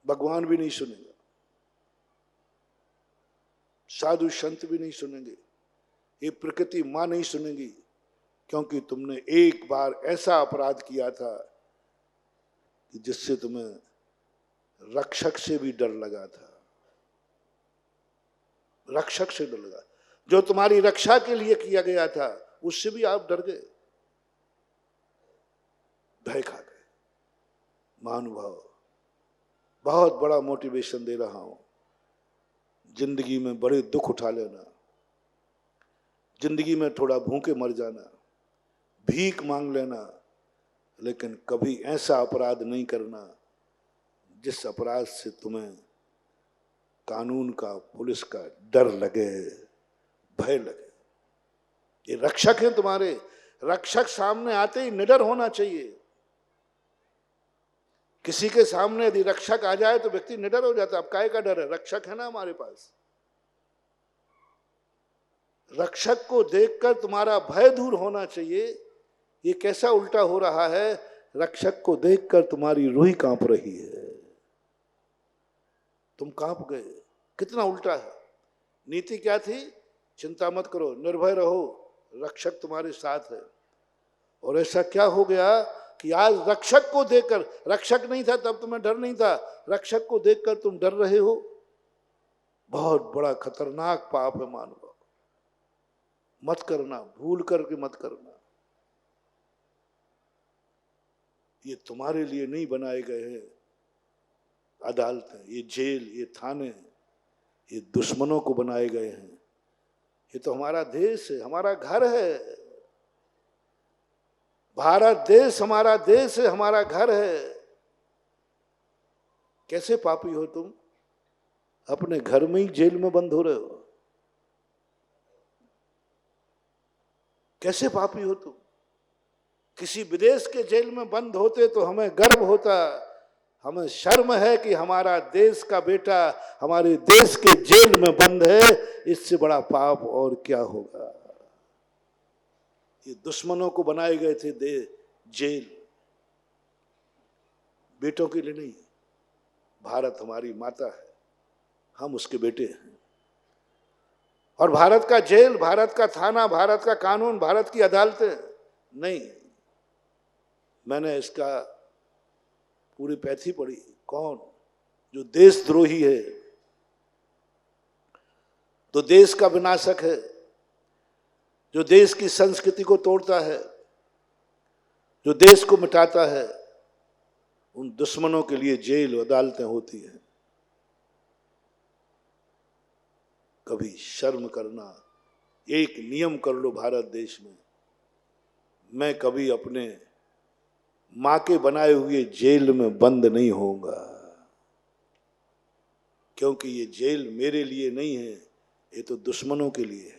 भगवान भी नहीं सुनेगा, साधु संत भी नहीं सुनेंगे, ये प्रकृति मां नहीं सुनेगी, क्योंकि तुमने एक बार ऐसा अपराध किया था कि जिससे तुम्हें रक्षक से भी डर लगा था। रक्षक से डर लगा, जो तुम्हारी रक्षा के लिए किया गया था उससे भी आप डर गए, भय खा गए। महानुभाव, बहुत बड़ा मोटिवेशन दे रहा हूं। जिंदगी में बड़े दुख उठा लेना, जिंदगी में थोड़ा भूखे मर जाना, भीख मांग लेना, लेकिन कभी ऐसा अपराध नहीं करना जिस अपराध से तुम्हें कानून का, पुलिस का डर लगे, भय लगे। ये रक्षक हैं तुम्हारे। रक्षक सामने आते ही निडर होना चाहिए। किसी के सामने यदि रक्षक आ जाए तो व्यक्ति निडर हो जाता है। अब काहे का डर है? रक्षक है ना हमारे पास। रक्षक को देखकर तुम्हारा भय दूर होना चाहिए। ये कैसा उल्टा हो रहा है? रक्षक को देखकर तुम्हारी रूह कांप रही है, तुम कांप गए। कितना उल्टा है। नीति क्या थी? चिंता मत करो, निर्भय रहो, रक्षक तुम्हारे साथ है। और ऐसा क्या हो गया कि आज रक्षक को देखकर, रक्षक नहीं था तब तुम्हें डर नहीं था, रक्षक को देखकर तुम डर रहे हो। बहुत बड़ा खतरनाक पाप है मानव। मत करना, भूल करके मत करना। ये तुम्हारे लिए नहीं बनाए गए हैं अदालतें, ये जेल, ये थाने, ये दुश्मनों को बनाए गए हैं। ये तो हमारा देश है, हमारा घर है। भारत देश हमारा देश है, हमारा घर है। कैसे पापी हो तुम? अपने घर में ही जेल में बंद हो रहे हो। कैसे पापी हो तुम? किसी विदेश के जेल में बंद होते तो हमें गर्व होता, हमें शर्म है कि हमारा देश का बेटा हमारे देश के जेल में बंद है। इससे बड़ा पाप और क्या होगा? ये दुश्मनों को बनाए गए थे जेल, बेटों के लिए नहीं। भारत हमारी माता है, हम उसके बेटे हैं। और भारत का जेल, भारत का थाना, भारत का कानून, भारत की अदालतें नहीं। मैंने इसका पूरी पैथी पढ़ी। कौन? जो देशद्रोही है, तो देश का विनाशक है, जो देश की संस्कृति को तोड़ता है, जो देश को मिटाता है उन दुश्मनों के लिए जेल अदालतें होती हैं। कभी शर्म करना, एक नियम कर लो भारत देश में, मैं कभी अपने मां के बनाए हुए जेल में बंद नहीं होऊंगा, क्योंकि ये जेल मेरे लिए नहीं है, ये तो दुश्मनों के लिए है।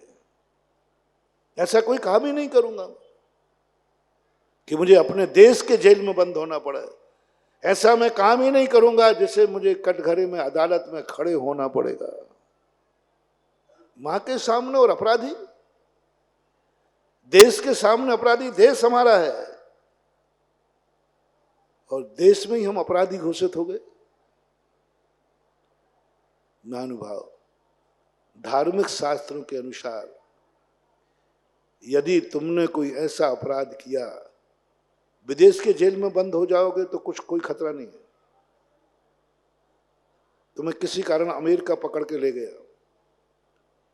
ऐसा कोई काम ही नहीं करूंगा कि मुझे अपने देश के जेल में बंद होना पड़े। ऐसा मैं काम ही नहीं करूंगा जिसे मुझे कटघरे में अदालत में खड़े होना पड़ेगा। मां के सामने और अपराधी, देश के सामने अपराधी, देश हमारा है और देश में ही हम अपराधी घोषित हो गए। महानुभाव, धार्मिक शास्त्रों के अनुसार यदि तुमने कोई ऐसा अपराध किया, विदेश के जेल में बंद हो जाओगे तो कोई खतरा नहीं है। तुम्हें किसी कारण अमेरिका पकड़ के ले गया,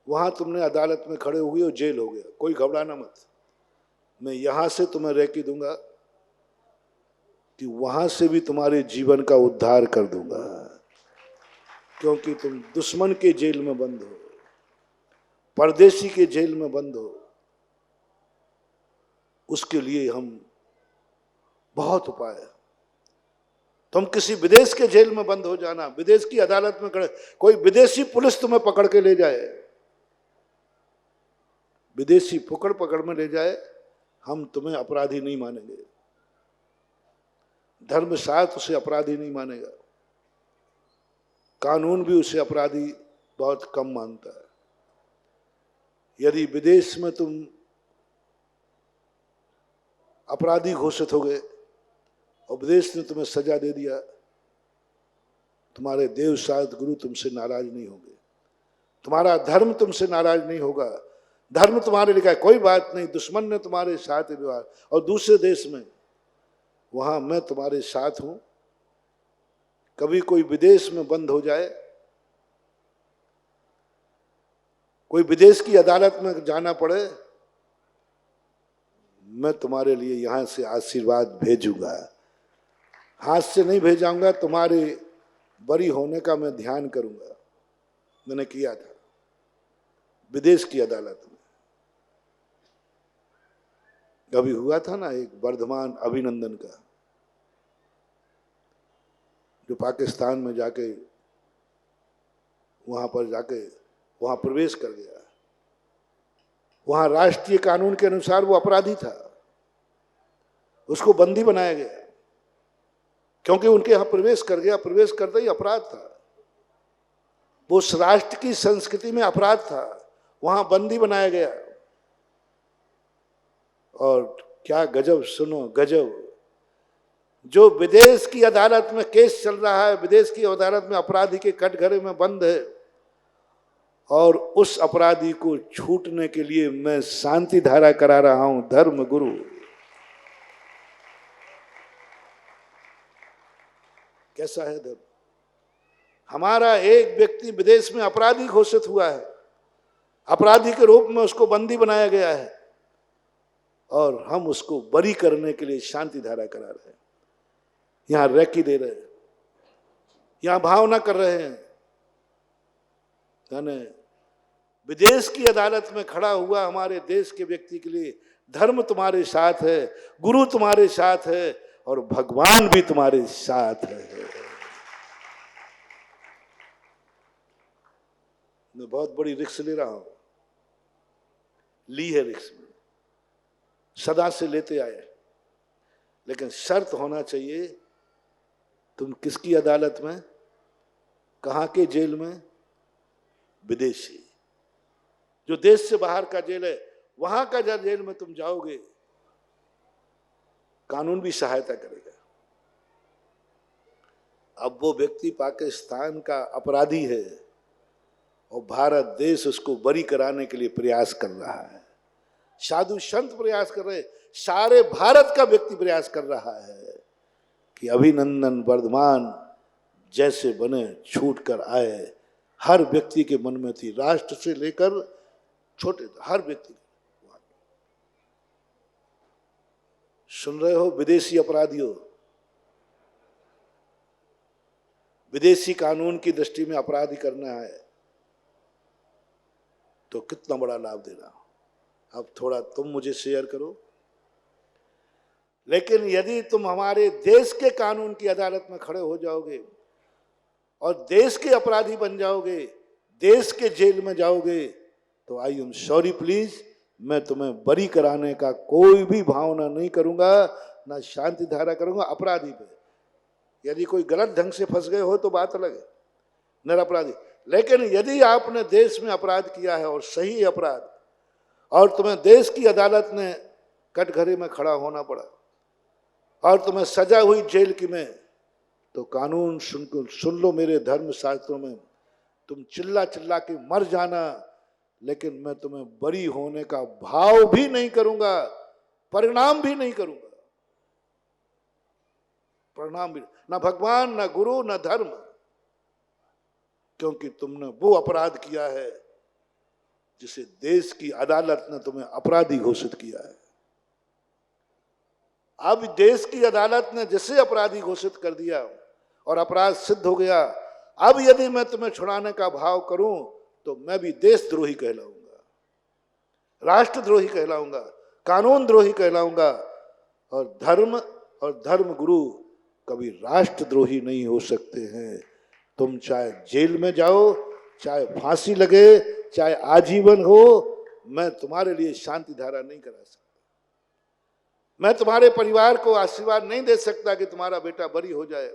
वहां तुमने अदालत में खड़े हुए और जेल हो गया, कोई घबराना मत। मैं यहां से तुम्हें रेकी दूंगा कि वहां से भी तुम्हारे जीवन का उद्धार कर दूंगा, क्योंकि तुम दुश्मन के जेल में बंद हो, परदेशी के जेल में बंद हो। उसके लिए हम बहुत उपाय है। तुम किसी विदेश के जेल में बंद हो जाना, विदेश की अदालत में खड़े, कोई विदेशी पुलिस तुम्हें पकड़ के ले जाए, विदेशी पकड़ में ले जाए, हम तुम्हें अपराधी नहीं मानेंगे। धर्मशास्त्र उसे अपराधी नहीं मानेगा, कानून भी उसे अपराधी बहुत कम मानता है। यदि विदेश में तुम अपराधी घोषित हो गए और विदेश ने तुम्हें सजा दे दिया, तुम्हारे देव शास्त्र गुरु तुमसे नाराज नहीं होंगे, तुम्हारा धर्म तुमसे नाराज नहीं होगा। धर्म तुम्हारे लिखा है, कोई बात नहीं, दुश्मन ने तुम्हारे साथ व्यवहार, और दूसरे देश में वहां मैं तुम्हारे साथ हूं। कभी कोई विदेश में बंद हो जाए, कोई विदेश की अदालत में जाना पड़े, मैं तुम्हारे लिए यहां से आशीर्वाद भेजूंगा, हाथ से नहीं भेजाऊंगा, तुम्हारे बरी होने का मैं ध्यान करूंगा। मैंने किया था विदेश की अदालत में। कभी हुआ था ना एक वर्धमान अभिनंदन का, जो पाकिस्तान में जाके वहां प्रवेश कर गया। वहां राष्ट्रीय कानून के अनुसार वो अपराधी था, उसको बंदी बनाया गया क्योंकि उनके यहां प्रवेश कर गया। प्रवेश करते ही अपराध था, वो उस राष्ट्र की संस्कृति में अपराध था, वहां बंदी बनाया गया। और क्या गजब, सुनो गजब, जो विदेश की अदालत में केस चल रहा है, विदेश की अदालत में अपराधी के कटघरे में बंद है, और उस अपराधी को छूटने के लिए मैं शांति धारा करा रहा हूं, धर्म गुरु। कैसा है धर्म? हमारा एक व्यक्ति विदेश में अपराधी घोषित हुआ है, अपराधी के रूप में उसको बंदी बनाया गया है, और हम उसको बरी करने के लिए शांति धारा करा रहे हैं, यहां रेकी दे रहे हैं, यहां भावना कर रहे हैं। यानी विदेश की अदालत में खड़ा हुआ हमारे देश के व्यक्ति के लिए धर्म तुम्हारे साथ है, गुरु तुम्हारे साथ है, और भगवान भी तुम्हारे साथ है। मैं बहुत बड़ी रिस्क ले रहा हूं, ली है रिस्क में, सदा से लेते आए, लेकिन शर्त होना चाहिए, तुम किसकी अदालत में, कहां के जेल में? विदेशी, जो देश से बाहर का जेल है, वहां का जेल में तुम जाओगे, कानून भी सहायता करेगा। अब वो व्यक्ति पाकिस्तान का अपराधी है और भारत देश उसको बरी कराने के लिए प्रयास कर रहा है, साधु संत प्रयास कर रहे, सारे भारत का व्यक्ति प्रयास कर रहा है कि अभिनंदन वर्धमान जैसे बने छूट कर आए। हर व्यक्ति के मन में थी, राष्ट्र से लेकर छोटे, हर व्यक्ति। सुन रहे हो विदेशी अपराधियों, विदेशी कानून की दृष्टि में अपराधी करना है तो कितना बड़ा लाभ देना। अब थोड़ा तुम मुझे शेयर करो। लेकिन यदि तुम हमारे देश के कानून की अदालत में खड़े हो जाओगे और देश के अपराधी बन जाओगे, देश के जेल में जाओगे, तो आई एम सॉरी प्लीज, मैं तुम्हें बरी कराने का कोई भी भावना नहीं करूंगा, ना शांति धारा करूंगा अपराधी पे। यदि कोई गलत ढंग से फंस गए हो तो बात अलग है, निरपराधी। लेकिन यदि आपने देश में अपराध किया है और सही अपराध, और तुम्हें देश की अदालत ने कटघरे में खड़ा होना पड़ा और तुम्हें सजा हुई जेल की में, तो कानून सुन लो मेरे धर्म शास्त्रों में, तुम चिल्ला चिल्ला के मर जाना, लेकिन मैं तुम्हें बरी होने का भाव भी नहीं करूंगा, परिणाम भी नहीं करूंगा, परिणाम भी, ना भगवान, ना गुरु, ना धर्म, क्योंकि तुमने वो अपराध किया है जिसे देश की अदालत ने तुम्हें अपराधी घोषित किया है। अब देश की अदालत ने जिसे अपराधी घोषित कर दिया और अपराध सिद्ध हो गया, अब यदि मैं तुम्हें छुड़ाने का भाव करूं तो मैं भी देशद्रोही कहलाऊंगा, राष्ट्रद्रोही कहलाऊंगा, कानून द्रोही कहलाऊंगा। और धर्म गुरु कभी राष्ट्रद्रोही नहीं हो सकते हैं। तुम चाहे जेल में जाओ, चाहे फांसी लगे, चाहे आजीवन हो, मैं तुम्हारे लिए शांति धारा नहीं करा सकता। मैं तुम्हारे परिवार को आशीर्वाद नहीं दे सकता कि तुम्हारा बेटा बरी हो जाए,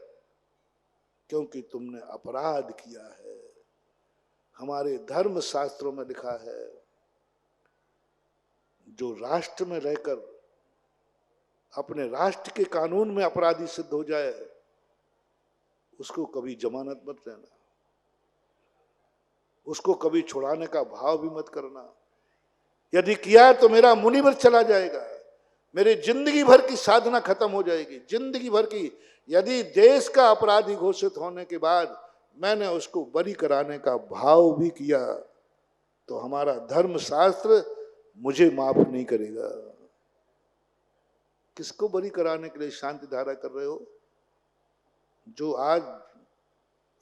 क्योंकि तुमने अपराध किया है। हमारे धर्म शास्त्रों में लिखा है, जो राष्ट्र में रहकर अपने राष्ट्र के कानून में अपराधी सिद्ध हो जाए, उसको कभी जमानत मत देना, उसको कभी छुड़ाने का भाव भी मत करना। यदि किया तो मेरा मुनिवर चला जाएगा, मेरी जिंदगी भर की साधना खत्म हो जाएगी, जिंदगी भर की। यदि देश का अपराधी घोषित होने के बाद मैंने उसको बरी कराने का भाव भी किया तो हमारा धर्म शास्त्र मुझे माफ नहीं करेगा। किसको बरी कराने के लिए शांति धारा कर रहे हो? जो आज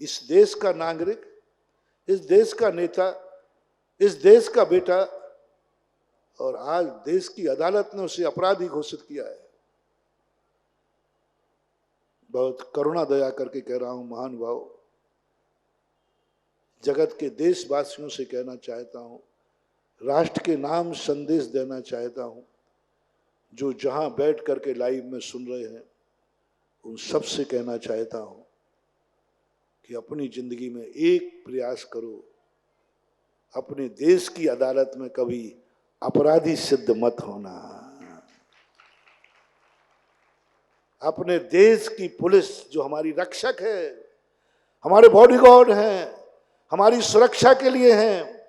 इस देश का नागरिक, इस देश का नेता, इस देश का बेटा, और आज देश की अदालत ने उसे अपराधी घोषित किया है। बहुत करुणा दया करके कह रहा हूं महानुभाव, जगत के देशवासियों से कहना चाहता हूं, राष्ट्र के नाम संदेश देना चाहता हूं, जो जहां बैठ करके लाइव में सुन रहे हैं, उन सब से कहना चाहता हूं कि अपनी जिंदगी में एक प्रयास करो, अपने देश की अदालत में कभी अपराधी सिद्ध मत होना। अपने देश की पुलिस जो हमारी रक्षक है, हमारे बॉडीगार्ड हैं, हमारी सुरक्षा के लिए हैं,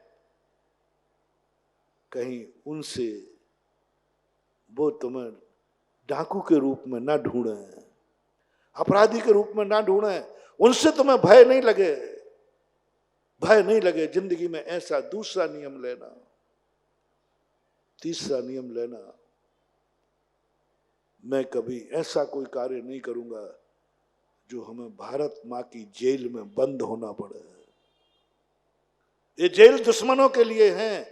कहीं उनसे वो तुम्हें डाकू के रूप में ना ढूंढे, अपराधी के रूप में ना ढूंढे, उनसे तुम्हें भय नहीं लगे, भय नहीं लगे। जिंदगी में ऐसा दूसरा नियम लेना, तीसरा नियम लेना, मैं कभी ऐसा कोई कार्य नहीं करूंगा जो हमें भारत मां की जेल में बंद होना पड़े। ये जेल दुश्मनों के लिए है,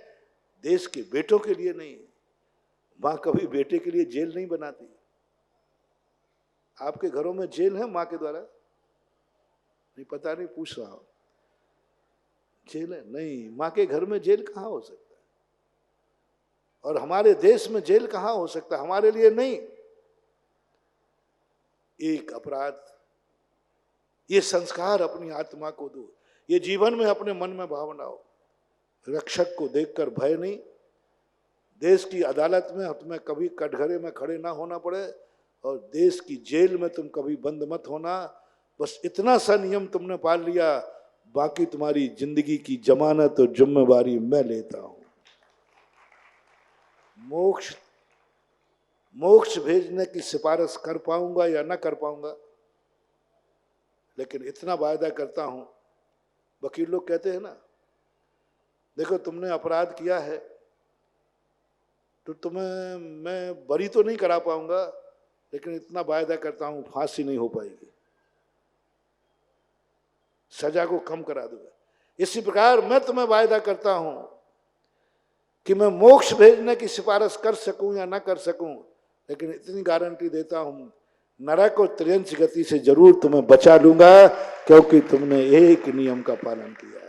देश के बेटों के लिए नहीं। मां कभी बेटे के लिए जेल नहीं बनाती। आपके घरों में जेल है मां के द्वारा? नहीं, पता नहीं, पूछ रहा हूं। जेल है? नहीं, मां के घर में जेल कहां हो सकता है? और हमारे देश में जेल कहां हो सकता है? हमारे लिए नहीं। एक अपराध, ये संस्कार अपनी आत्मा को दो, ये जीवन में अपने मन में भावना हो। रक्षक को देखकर भय नहीं, देश की अदालत में तुम्हें कभी कटघरे में खड़े ना होना पड़े, और देश की जेल में तुम कभी बंद मत होना। बस इतना सा नियम तुमने पाल लिया, बाकी तुम्हारी जिंदगी की जमानत और जिम्मेवारी मैं लेता हूं। मोक्ष भेजने की सिफारिश कर पाऊंगा या ना कर पाऊंगा, लेकिन इतना वायदा करता हूं। वकील लोग कहते हैं ना, देखो तुमने अपराध किया है तो तुम्हें मैं बरी तो नहीं करा पाऊंगा, लेकिन इतना वायदा करता हूं फांसी नहीं हो पाएगी, सजा को कम करा दूंगा। इसी प्रकार मैं तुम्हें वायदा करता हूं कि मैं मोक्ष भेजने की सिफारिश कर सकूं या ना कर सकूं, लेकिन इतनी गारंटी देता हूं नरक और त्रियंच गति से जरूर तुम्हें बचा लूंगा, क्योंकि तुमने एक नियम का पालन किया है।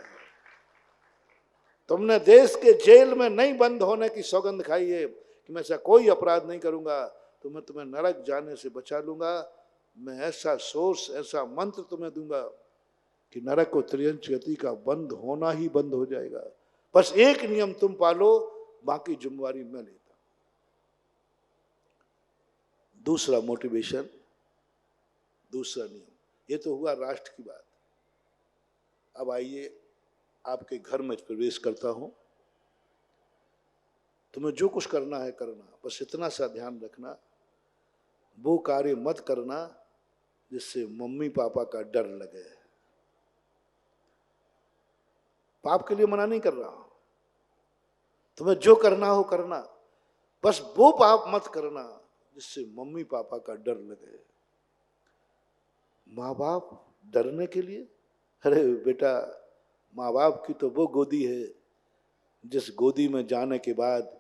तुमने देश के जेल में नहीं बंद होने की सौगंध खाई है कि मैं ऐसा कोई अपराध नहीं करूंगा तो मैं तुम्हें नरक जाने से बचा लूंगा। मैं ऐसा सोर्स, ऐसा मंत्र तुम्हें दूंगा कि नरक और त्रियंच गति का बंद होना ही बंद हो जाएगा। बस एक नियम तुम पालो, बाकी जिम्मेवारी मैं लेता। दूसरा मोटिवेशन, दूसरा नियम, ये तो हुआ राष्ट्र की बात। अब आइए आपके घर में प्रवेश करता हूं। तुम्हें जो कुछ करना है करना, बस इतना सा ध्यान रखना, वो कार्य मत करना जिससे मम्मी पापा का डर लगे। पाप के लिए मना नहीं कर रहा हूं, तुम्हें जो करना हो करना, बस वो पाप मत करना जिससे मम्मी पापा का डर लगे। माँ बाप डरने के लिए, अरे बेटा माँ बाप की तो वो गोदी है जिस गोदी में जाने के बाद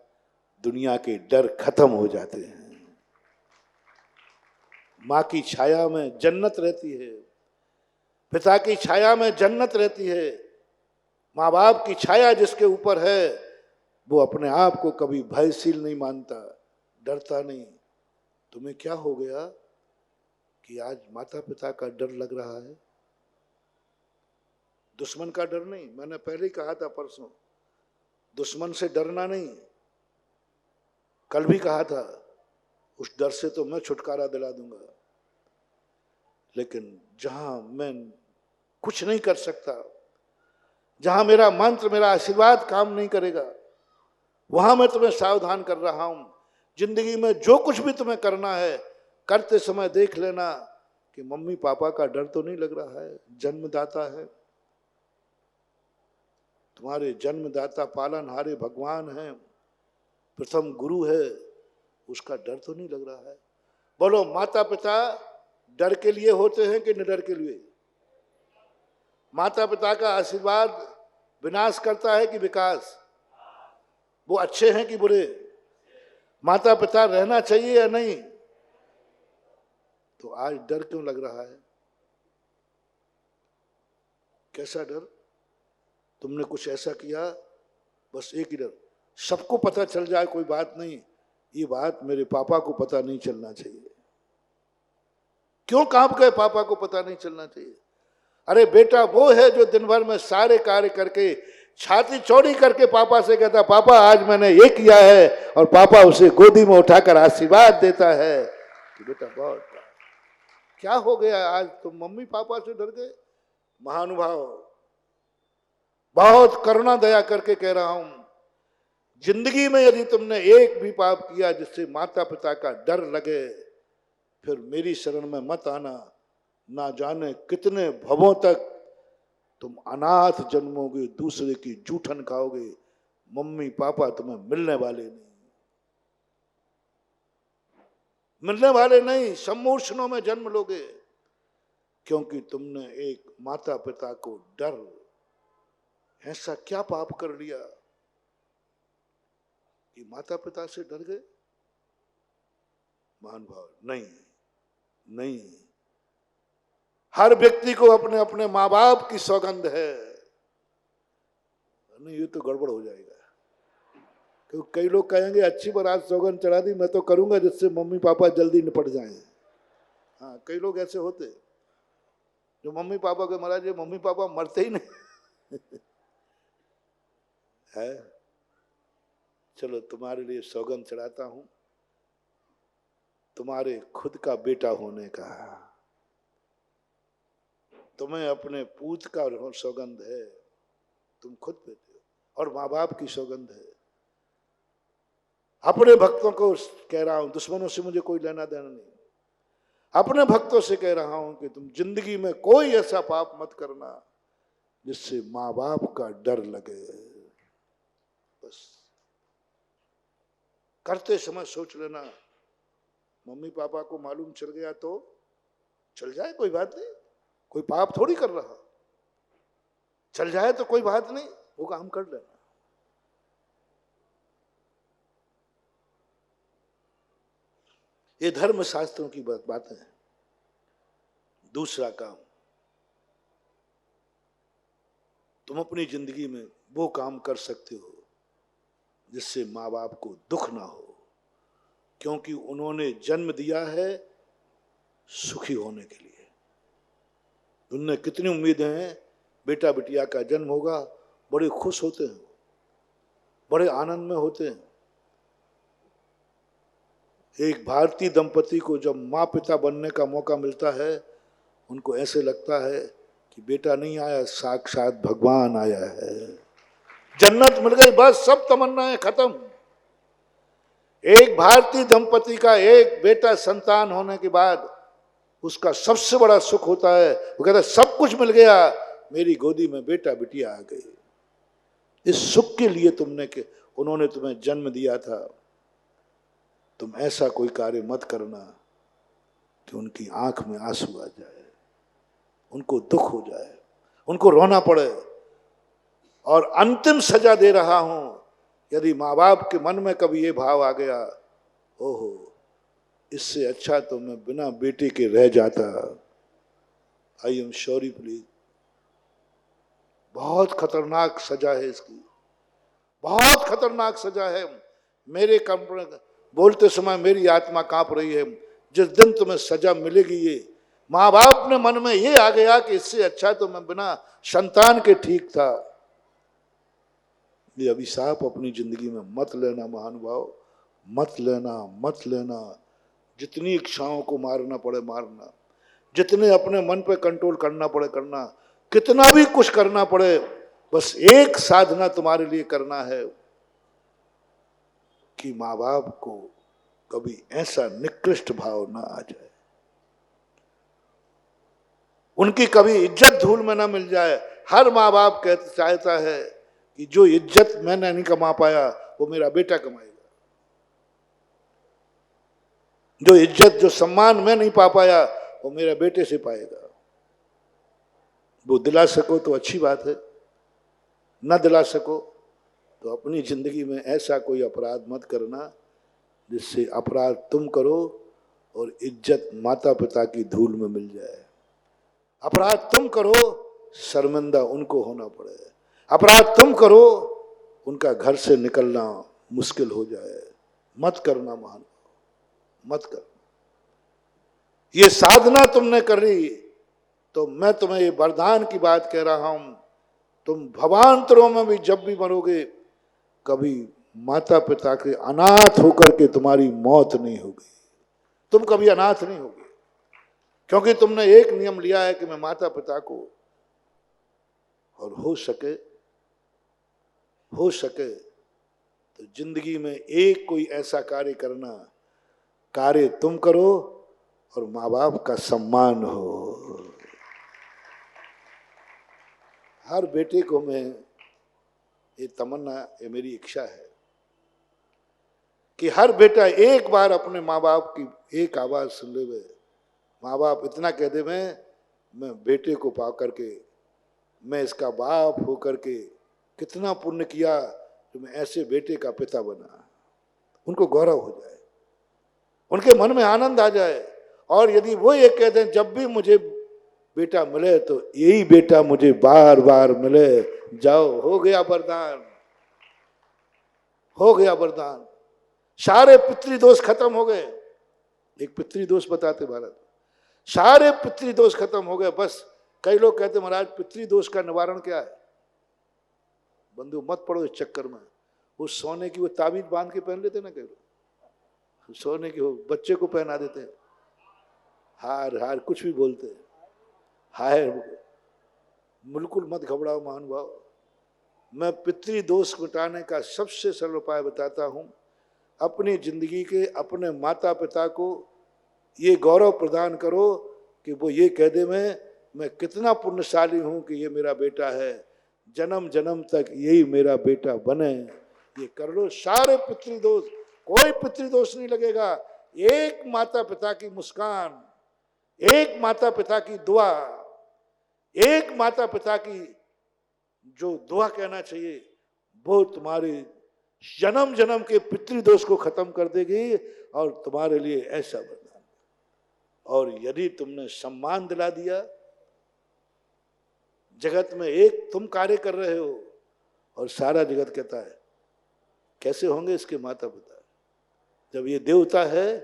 दुनिया के डर खत्म हो जाते हैं। माँ की छाया में जन्नत रहती है, पिता की छाया में जन्नत रहती है। माँ बाप की छाया जिसके ऊपर है वो अपने आप को कभी भयशील नहीं मानता, डरता नहीं। तुम्हें क्या हो गया कि आज माता पिता का डर लग रहा है? दुश्मन का डर नहीं, मैंने पहले ही कहा था परसों, दुश्मन से डरना नहीं, कल भी कहा था, उस डर से तो मैं छुटकारा दिला दूंगा। लेकिन जहां मैं कुछ नहीं कर सकता, जहां मेरा मंत्र, मेरा आशीर्वाद काम नहीं करेगा, वहां मैं तुम्हें सावधान कर रहा हूं। जिंदगी में जो कुछ भी तुम्हें करना है, करते समय देख लेना कि मम्मी पापा का डर तो नहीं लग रहा है। जन्मदाता है, तुम्हारे जन्मदाता पालनहारे भगवान हैं, प्रथम गुरु है, उसका डर तो नहीं लग रहा है। बोलो, माता पिता डर के लिए होते हैं कि निडर के लिए? माता पिता का आशीर्वाद विनाश करता है कि विकास? वो अच्छे हैं कि बुरे? माता पिता रहना चाहिए या नहीं? तो आज डर क्यों लग रहा है? कैसा डर? तुमने कुछ ऐसा किया, बस एक ही डर, सबको पता चल जाए कोई बात नहीं, ये बात मेरे पापा को पता नहीं चलना चाहिए। क्यों कांप गए? पापा को पता नहीं चलना चाहिए। अरे बेटा वो है जो दिन भर में सारे कार्य करके छाती चौड़ी करके पापा से कहता, पापा आज मैंने ये किया है, और पापा उसे गोदी में उठाकर आशीर्वाद देता है कि बेटा बहुत। क्या हो गया आज तुम मम्मी पापा से डर गए? महानुभाव, बहुत करुणा दया करके कह रहा हूं, जिंदगी में यदि तुमने एक भी पाप किया जिससे माता पिता का डर लगे, फिर मेरी शरण में मत आना। ना जाने कितने भवों तक तुम अनाथ जन्मोगे, दूसरे की जूठन खाओगे, मम्मी पापा तुम्हें मिलने वाले नहीं, मिलने वाले नहीं, सम्मोषणों में जन्म लोगे, क्योंकि तुमने एक माता पिता को डर। ऐसा क्या पाप कर लिया कि माता पिता से डर गए? महानुभाव, नहीं नहीं, हर व्यक्ति को अपने अपने माँ बाप की सौगंध है। नहीं, ये तो गड़बड़ हो जाएगा, क्योंकि कई लोग कहेंगे अच्छी बात सौगंध चढ़ा दी, मैं तो करूंगा जिससे मम्मी पापा जल्दी निपट जाएं। हाँ, कई लोग ऐसे होते जो मम्मी पापा के महाराज, ये मम्मी पापा मरते ही नहीं है। चलो तुम्हारे लिए सौगंध चढ़ाता हूं, तुम्हारे खुद का बेटा होने का। तुम्हें अपने पूत का सौगंध है, तुम खुद देते हो, और माँ बाप की सौगंध है। अपने भक्तों को कह रहा हूं, दुश्मनों से मुझे कोई लेना देना नहीं, अपने भक्तों से कह रहा हूं कि तुम जिंदगी में कोई ऐसा पाप मत करना जिससे माँ बाप का डर लगे। बस करते समय सोच लेना, मम्मी पापा को मालूम चल गया तो चल जाए, कोई बात नहीं, कोई पाप थोड़ी कर रहा, चल जाए तो कोई बात नहीं, वो काम कर लेना। ये धर्म शास्त्रों की बातें हैं। दूसरा काम, तुम अपनी जिंदगी में वो काम कर सकते हो जिससे माँ बाप को दुख ना हो, क्योंकि उन्होंने जन्म दिया है सुखी होने के लिए। उनने कितनी उम्मीदें हैं, बेटा बिटिया का जन्म होगा, बड़े खुश होते हैं, बड़े आनंद में होते हैं। एक भारतीय दंपति को जब माँ पिता बनने का मौका मिलता है, उनको ऐसे लगता है कि बेटा नहीं आया, साक्षात भगवान आया है, जन्नत मिल गई, बस सब तमन्नाएं खत्म। एक भारतीय दंपति का एक बेटा संतान होने के बाद उसका सबसे बड़ा सुख होता है, वो कहता है सब कुछ मिल गया, मेरी गोदी में बेटा बिटिया आ गई। इस सुख के लिए उन्होंने तुम्हें जन्म दिया था। तुम ऐसा कोई कार्य मत करना कि उनकी आंख में आंसू आ जाए, उनको दुख हो जाए, उनको रोना पड़े। और अंतिम सजा दे रहा हूं, यदि माँ बाप के मन में कभी ये भाव आ गया, ओहो इससे अच्छा तो मैं बिना बेटे के रह जाता, आई एम सॉरी प्लीज। बहुत खतरनाक सजा है इसकी, बहुत खतरनाक सजा है। मेरे कमरे बोलते समय मेरी आत्मा कांप रही है। जिस दिन तुम्हें सजा मिलेगी, ये माँ बाप ने मन में ये आ गया कि इससे अच्छा तो मैं बिना संतान के ठीक था। ये अभिशाप अपनी जिंदगी में मत लेना महानुभाव, मत लेना, मत लेना। जितनी इच्छाओं को मारना पड़े मारना, जितने अपने मन पे कंट्रोल करना पड़े करना, कितना भी कुछ करना पड़े, बस एक साधना तुम्हारे लिए करना है कि माँ बाप को कभी ऐसा निकृष्ट भाव ना आ जाए, उनकी कभी इज्जत धूल में ना मिल जाए। हर माँ बाप चाहता है कि जो इज्जत मैंने नहीं कमा पाया वो मेरा बेटा कमाएगा, जो इज्जत जो सम्मान मैं नहीं पा पाया वो मेरे बेटे से पाएगा। वो दिला सको तो अच्छी बात है, न दिला सको तो अपनी जिंदगी में ऐसा कोई अपराध मत करना जिससे अपराध तुम करो और इज्जत माता पिता की धूल में मिल जाए। अपराध तुम करो, शर्मिंदा उनको होना पड़े। अपराध तुम करो, उनका घर से निकलना मुश्किल हो जाए। मत करना महान, मत कर। ये साधना तुमने करी तो मैं तुम्हें ये वरदान की बात कह रहा हूं, तुम भवांतरों में भी जब भी मरोगे, कभी माता पिता के अनाथ होकर के तुम्हारी मौत नहीं होगी। तुम कभी अनाथ नहीं होगे, क्योंकि तुमने एक नियम लिया है कि मैं माता पिता को, और हो सके तो जिंदगी में एक कोई ऐसा कार्य करना, कार्य तुम करो और माँ बाप का सम्मान हो। हर बेटे को मैं ये तमन्ना, ये मेरी इच्छा है कि हर बेटा एक बार अपने माँ बाप की एक आवाज सुन ले। माँ बाप इतना कह दे, मैं बेटे को पा करके, मैं इसका बाप हो करके कितना पुण्य किया तो मैं ऐसे बेटे का पिता बना। उनको गौरव हो जाए, उनके मन में आनंद आ जाए। और यदि वो ये कह दें जब भी मुझे बेटा मिले तो यही बेटा मुझे बार बार मिले, जाओ, हो गया वरदान, हो गया वरदान। सारे पितृदोष खत्म हो गए। एक पितृदोष बताते भारत, सारे पितृदोष खत्म हो गए। बस कई लोग कहते महाराज पितृदोष का निवारण क्या है? बंधु मत पड़ो इस चक्कर में। वो सोने की वो ताबीज बांध के पहन लेते ना, कई लोग सोने की वो बच्चे को पहना देते, हार कुछ भी बोलते, हाय बिल्कुल मत घबराओ महानुभाव। मैं पितृदोष मिटाने का सबसे सरल उपाय बताता हूं। अपनी जिंदगी के अपने माता पिता को ये गौरव प्रदान करो कि वो ये कह दे मैं कितना पुण्यशाली हूं कि ये मेरा बेटा है, जन्म जन्म तक यही मेरा बेटा बने। ये कर लो, सारे पितृदोष कोई पितृदोष नहीं लगेगा। एक माता पिता की मुस्कान, एक माता पिता की दुआ, एक माता पिता की जो दुआ कहना चाहिए, वो तुम्हारे जन्म जन्म के पितृदोष को खत्म कर देगी और तुम्हारे लिए ऐसा वरदान। और यदि तुमने सम्मान दिला दिया, जगत में एक तुम कार्य कर रहे हो और सारा जगत कहता है कैसे होंगे इसके माता पिता। जब ये देवता है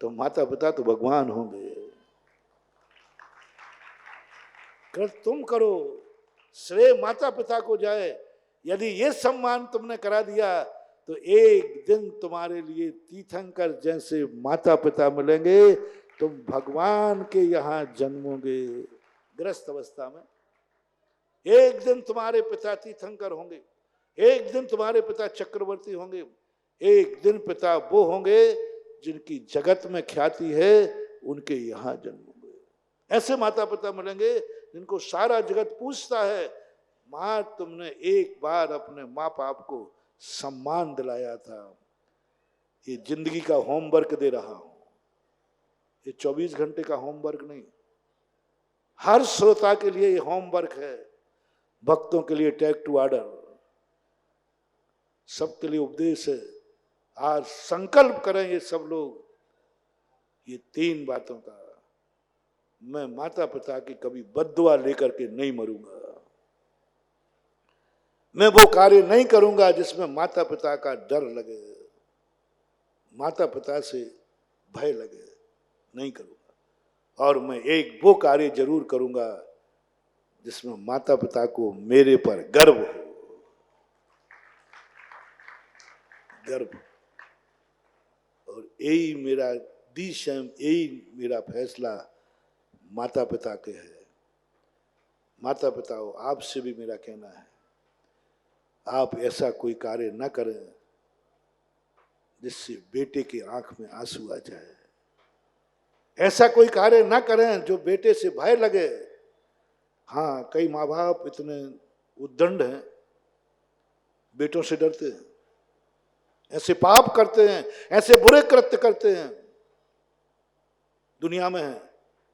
तो माता पिता तो भगवान होंगे। कर तुम करो, श्रेय माता पिता को जाए। यदि ये सम्मान तुमने करा दिया तो एक दिन तुम्हारे लिए तीर्थंकर जैसे माता पिता मिलेंगे, तुम भगवान के यहाँ जन्मोगे। ग्रस्त अवस्था में एक दिन तुम्हारे पिता तीर्थंकर होंगे, एक दिन तुम्हारे पिता चक्रवर्ती होंगे, एक दिन पिता वो होंगे जिनकी जगत में ख्याति है, उनके यहाँ जन्म होंगे। ऐसे माता पिता मिलेंगे जिनको सारा जगत पूछता है, मां तुमने एक बार अपने माँ बाप को सम्मान दिलाया था। ये जिंदगी का होमवर्क दे रहा हूं, ये 24 घंटे का होमवर्क नहीं, हर श्रोता के लिए ये होमवर्क है, भक्तों के लिए टेक टू ऑर्डर, सबके लिए उपदेश है। आज संकल्प करें ये सब लोग, ये 3 बातों का। मैं माता पिता की कभी बद्दुआ लेकर के नहीं मरूंगा, मैं वो कार्य नहीं करूंगा जिसमें माता पिता का डर लगे, माता पिता से भय लगे, नहीं करूंगा। और मैं एक वो कार्य जरूर करूंगा जिसमें माता पिता को मेरे पर गर्व हो, गर्व। और यही मेरा दिशम, यही मेरा फैसला माता पिता के है। माता पिताओं, आपसे भी मेरा कहना है, आप ऐसा कोई कार्य न करें जिससे बेटे की आंख में आंसू आ जाए। ऐसा कोई कार्य न करें जो बेटे से भय लगे। हाँ, कई माँ बाप इतने उद्दंड हैं, बेटों से डरते हैं, ऐसे पाप करते हैं, ऐसे बुरे कृत्य करते हैं। दुनिया में है,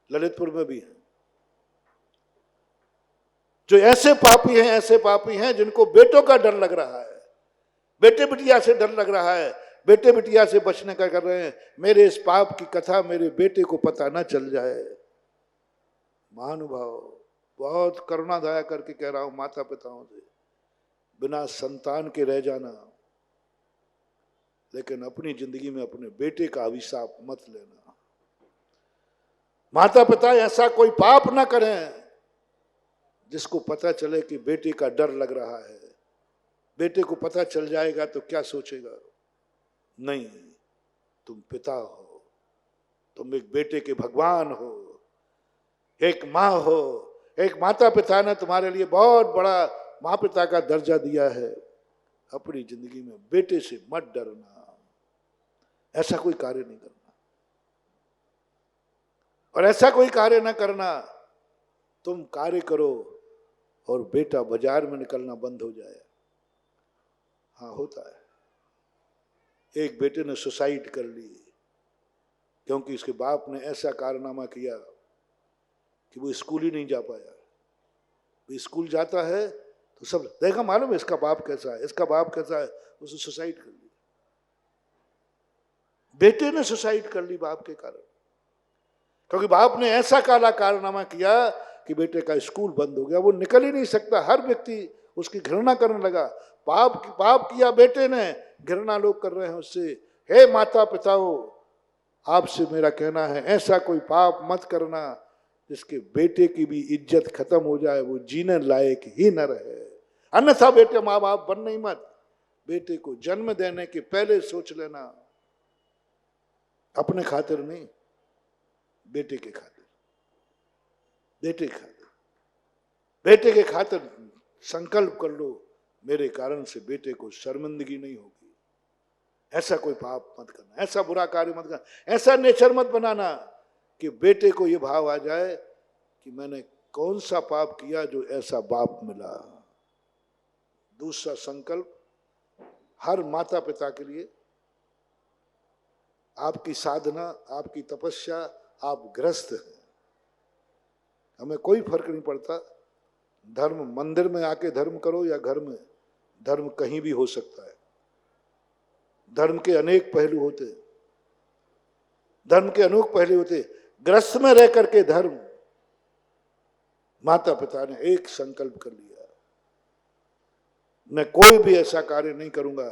ललितपुर में भी है, जो ऐसे पापी हैं, ऐसे पापी हैं जिनको बेटों का डर लग रहा है, बेटे बिटिया से डर लग रहा है, बेटे बिटिया से बचने का कर रहे हैं। मेरे इस पाप की कथा मेरे बेटे को पता ना चल जाए। महानुभाव, बहुत करुणा दया करके कह रहा हूं माता पिताओं से, बिना संतान के रह जाना, लेकिन अपनी जिंदगी में अपने बेटे का अभिशाप मत लेना। माता पिता ऐसा कोई पाप ना करें जिसको पता चले कि बेटे का डर लग रहा है। बेटे को पता चल जाएगा तो क्या सोचेगा? नहीं, तुम पिता हो, तुम एक बेटे के भगवान हो, एक माँ हो, एक माता पिता ने तुम्हारे लिए बहुत बड़ा माँ पिता का दर्जा दिया है। अपनी जिंदगी में बेटे से मत डरना, ऐसा कोई कार्य नहीं करना। और ऐसा कोई कार्य न करना, तुम कार्य करो और बेटा बाजार में निकलना बंद हो जाए। हाँ, होता है। एक बेटे ने सुसाइड कर ली क्योंकि इसके बाप ने ऐसा कारनामा किया कि वो स्कूल ही नहीं जा पाया। वो स्कूल जाता है तो सब देखा, मालूम है इसका बाप कैसा है, इसका बाप कैसा है, उसने सुसाइड कर ली। बेटे ने सुसाइड कर ली बाप के कारण, क्योंकि बाप ने ऐसा काला कारनामा किया कि बेटे का स्कूल बंद हो गया, वो निकल ही नहीं सकता। हर व्यक्ति उसकी घृणा करने लगा। पाप किया बेटे ने, घृणा लोग कर रहे हैं उससे। हे माता पिताओं, आपसे मेरा कहना है, ऐसा कोई पाप मत करना जिसके बेटे की भी इज्जत खत्म हो जाए, वो जीने लायक ही न रहे। अन्यथा बेटे माँ बाप बनने ही मत। बेटे को जन्म देने के पहले सोच लेना, अपने खातिर नहीं, बेटे के खातिर, बेटे के खातिर, बेटे के खातिर संकल्प कर लो, मेरे कारण से बेटे को शर्मिंदगी नहीं होगी। ऐसा कोई पाप मत करना, ऐसा बुरा कार्य मत करना, ऐसा नेचर मत बनाना कि बेटे को ये भाव आ जाए कि मैंने कौन सा पाप किया जो ऐसा बाप मिला। दूसरा संकल्प हर माता पिता के लिए, आपकी साधना, आपकी तपस्या, आप ग्रस्त हैं। हमें कोई फर्क नहीं पड़ता, धर्म मंदिर में आके धर्म करो या घर में, धर्म कहीं भी हो सकता है। धर्म के अनेक पहलू होते, धर्म के अनेक पहलू होते। ग्रस्त में रह करके धर्म, माता पिता ने एक संकल्प कर लिया, मैं कोई भी ऐसा कार्य नहीं करूंगा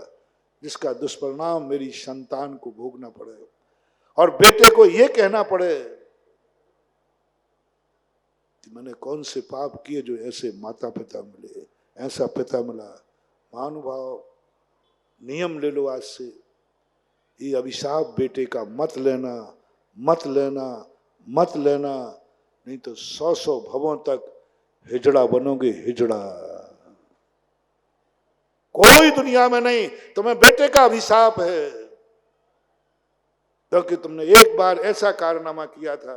जिसका दुष्परिणाम मेरी संतान को भोगना पड़े और बेटे को यह कहना पड़े कि मैंने कौन से पाप किए जो ऐसे माता पिता मिले, ऐसा पिता मिला। महानुभाव, नियम ले लो आज से, ये अभिशाप बेटे का मत लेना, मत लेना, मत लेना, नहीं तो 100 भवों तक हिजड़ा बनोगे, हिजड़ा। कोई दुनिया में नहीं, तुम्हें बेटे का अभिशाप है, क्योंकि तुमने एक बार ऐसा कारनामा किया था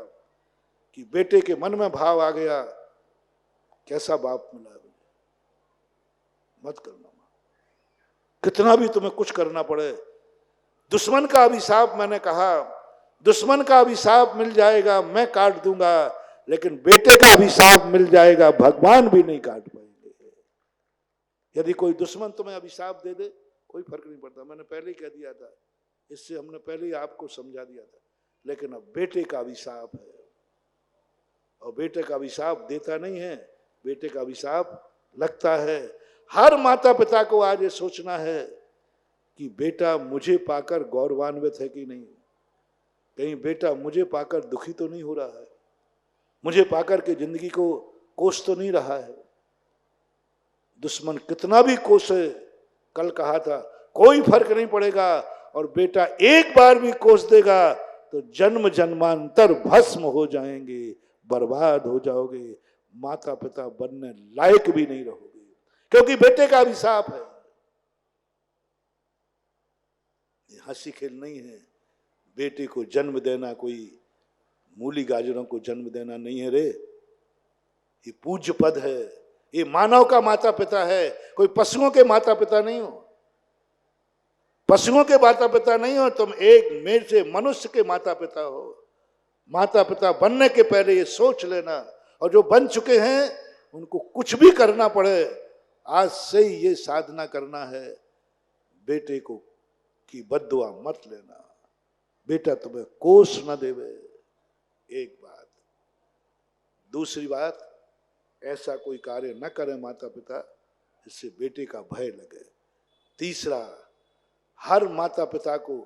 कि बेटे के मन में भाव आ गया, कैसा बाप मिला। मत करना, कितना भी तुम्हें कुछ करना पड़े। दुश्मन का अभिशाप, मैंने कहा दुश्मन का अभिशाप मिल जाएगा, मैं काट दूंगा, लेकिन बेटे का अभिशाप मिल जाएगा, भगवान भी नहीं काट पाएंगे। यदि कोई दुश्मन तुम्हें अभिशाप दे दे, कोई फर्क नहीं पड़ता, मैंने पहले ही कह दिया था, इससे हमने पहले ही आपको समझा दिया था। लेकिन अब बेटे का अभिशाप है, और बेटे का अभिशाप देता नहीं है, बेटे का अभिशाप लगता है। हर माता पिता को आज ये सोचना है कि बेटा मुझे पाकर गौरवान्वित है कि नहीं, कहीं बेटा मुझे पाकर दुखी तो नहीं हो रहा है, मुझे पाकर के जिंदगी को कोस तो नहीं रहा है। दुश्मन कितना भी कोसे, कल कहा था, कोई फर्क नहीं पड़ेगा, और बेटा एक बार भी कोस देगा तो जन्म जन्मांतर भस्म हो जाएंगे, बर्बाद हो जाओगे, माता पिता बनने लायक भी नहीं रहोगे, क्योंकि बेटे का अभिशाप है। हंसी खेल नहीं है, बेटे को जन्म देना कोई मूली गाजरों को जन्म देना नहीं है रे, ये पूज्य पद है, ये मानव का माता पिता है, कोई पशुओं के माता पिता नहीं हो, पशुओं के माता पिता नहीं हो, तुम एक मेरे से मनुष्य के माता पिता हो। माता पिता बनने के पहले ये सोच लेना, और जो बन चुके हैं उनको कुछ भी करना पड़े, आज से ही ये साधना करना है, बेटे को की बद्दुआ मत लेना, बेटा तुम्हें कोस न देवे। एक बात। दूसरी बात, ऐसा कोई कार्य न करे माता पिता जिससे बेटे का भय लगे। तीसरा, हर माता पिता को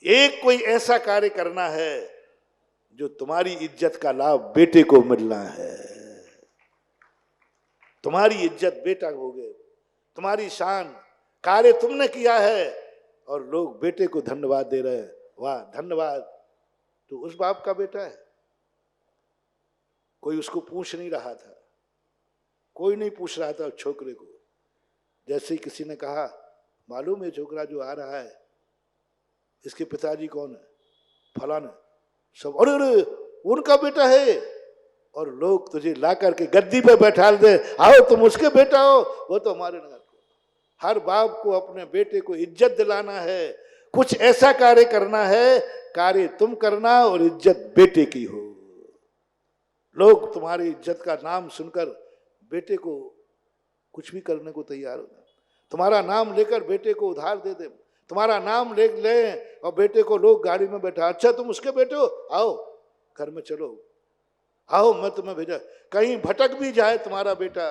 एक कोई ऐसा कार्य करना है जो तुम्हारी इज्जत का लाभ बेटे को मिलना है। तुम्हारी इज्जत बेटा हो गए, तुम्हारी शान, कार्य तुमने किया है और लोग बेटे को धन्यवाद दे रहे हैं, वाह धन्यवाद, तो उस बाप का बेटा है। कोई उसको पूछ नहीं रहा था, कोई नहीं पूछ रहा था छोकरे को। जैसे ही किसी ने कहा, मालूम है छोकरा जो आ रहा है इसके पिताजी कौन है, फलाना, सब अरे अरे उनका बेटा है, और लोग तुझे ला करके गद्दी पे बैठा दे, आओ तुम उसके बेटा हो, वो तो हमारे नगर को। हर बाप को अपने बेटे को इज्जत दिलाना है, कुछ ऐसा कार्य करना है, कार्य तुम करना और इज्जत बेटे की हो। लोग तुम्हारी इज्जत का नाम सुनकर बेटे को कुछ भी करने को तैयार हो, तुम्हारा नाम लेकर बेटे को उधार दे दे, तुम्हारा नाम ले ले और बेटे को लोग गाड़ी में बैठा, अच्छा तुम उसके बेटे हो, आओ घर में चलो, आओ मैं तुम्हें भेजा, कहीं भटक भी जाए तुम्हारा बेटा,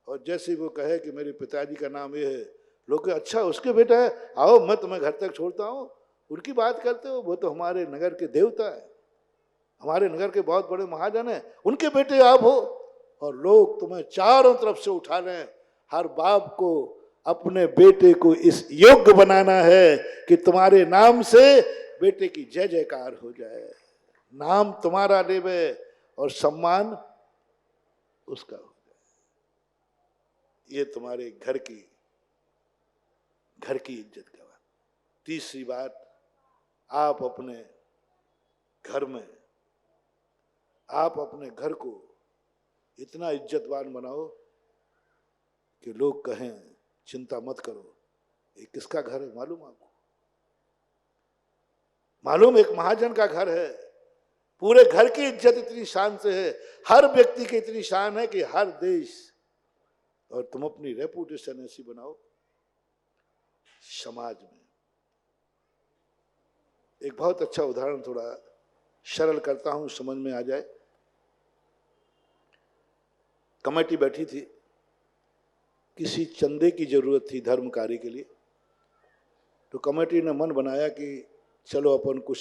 और जैसे वो कहे कि मेरे पिताजी का नाम ये है, लोग अच्छा उसके बेटा है, आओ मैं तुम्हें घर तक छोड़ता हूँ, उनकी बात करते हो, वो तो हमारे नगर के देवता है, हमारे नगर के बहुत बड़े महाजन है, उनके बेटे आप हो, और लोग तुम्हें चारों तरफ से उठा लें। हर बाप को अपने बेटे को इस योग्य बनाना है कि तुम्हारे नाम से बेटे की जय जयकार हो जाए, नाम तुम्हारा लेवे और सम्मान उसका हो जाए। ये तुम्हारे घर की इज्जत का बात। तीसरी बात, आप अपने घर में, आप अपने घर को इतना इज्जतवान बनाओ कि लोग कहें चिंता मत करो, ये किसका घर है मालूम आपको, मालूम एक महाजन का घर है, पूरे घर की इज्जत इतनी शान से है, हर व्यक्ति की इतनी शान है कि हर देश, और तुम अपनी रेपुटेशन ऐसी बनाओ समाज में। एक बहुत अच्छा उदाहरण थोड़ा सरल करता हूं, समझ में आ जाए। कमेटी बैठी थी, किसी चंदे की जरूरत थी धर्म कार्य के लिए, तो कमेटी ने मन बनाया कि चलो अपन कुछ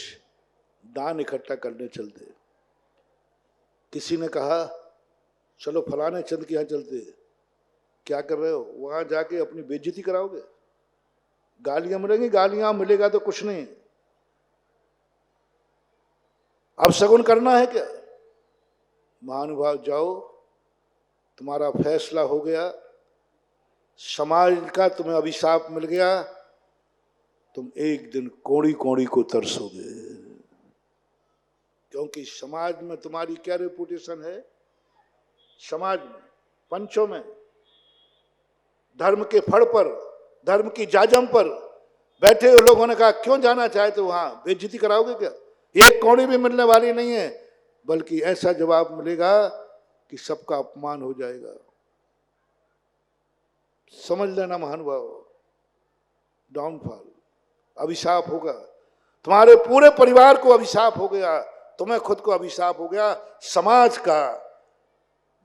दान इकट्ठा करने चलते। किसी ने कहा चलो फलाने चंद के यहाँ चलते। क्या कर रहे हो, वहां जाके अपनी बेइज्जती कराओगे, गालियां मिलेंगी, गालियां मिलेगा तो कुछ नहीं, अब शगुन करना है क्या। महानुभाव जाओ, तुम्हारा फैसला हो गया, समाज का तुम्हें अभिशाप मिल गया, तुम एक दिन कोड़ी कोड़ी को तरसोगे, क्योंकि समाज में तुम्हारी क्या रेपुटेशन है। समाज में, पंचों में, धर्म के फड़ पर, धर्म की जाजम पर बैठे हुए लोगों ने कहा क्यों जाना चाहते हो वहां, बेइज्जती कराओगे क्या। एक कौड़ी भी मिलने वाली नहीं है, बल्कि ऐसा जवाब मिलेगा कि सबका अपमान हो जाएगा। समझ लेना महानुभाव, डाउनफॉल, अभिशाप होगा, तुम्हारे पूरे परिवार को अभिशाप हो गया, तुम्हें खुद को अभिशाप हो गया, समाज का,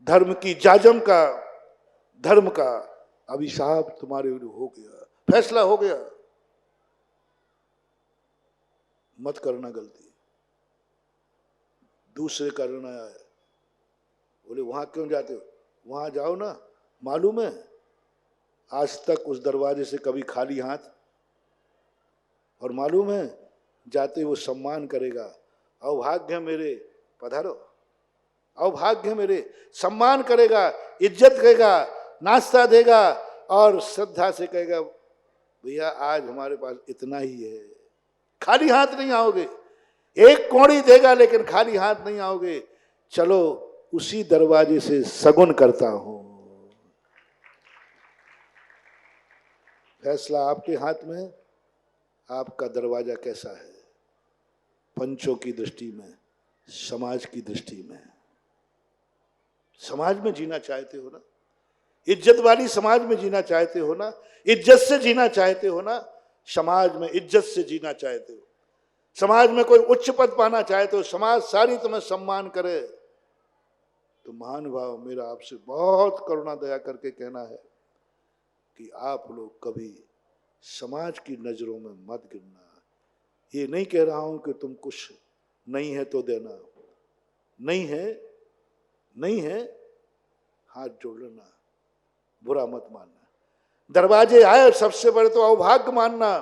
धर्म की जाजम का, धर्म का अभिशाप तुम्हारे हो गया, फैसला हो गया। मत करना गलती, दूसरे करना है। बोले वहां क्यों जाते हो, वहां जाओ ना, मालूम है आज तक उस दरवाजे से कभी खाली हाथ, और मालूम है जाते वो सम्मान करेगा, अभाग्य मेरे पधारो, अभाग्य मेरे, सम्मान करेगा, इज्जत करेगा, नाश्ता देगा और श्रद्धा से कहेगा भैया आज हमारे पास इतना ही है। खाली हाथ नहीं आओगे, एक कौड़ी देगा लेकिन खाली हाथ नहीं आओगे। चलो उसी दरवाजे से सगुन करता हूं। फैसला आपके हाथ में, आपका दरवाजा कैसा है, पंचों की दृष्टि में, समाज की दृष्टि में। समाज में जीना चाहते हो ना, इज्जत वाली समाज में जीना चाहते हो ना, इज्जत से जीना चाहते हो ना, समाज में इज्जत से जीना चाहते हो, समाज में कोई उच्च पद पाना चाहते हो, समाज सारी तुम्हें सम्मान करे, तो महानुभाव मेरा आपसे बहुत करुणा दया करके कहना है कि आप लोग कभी समाज की नजरों में मत गिरना। ये नहीं कह रहा हूं कि तुम कुछ नहीं है तो देना, नहीं है, नहीं है, हाथ जोड़ लेना, बुरा मत मानना। दरवाजे आए, सबसे बड़े तो अभाग्य मानना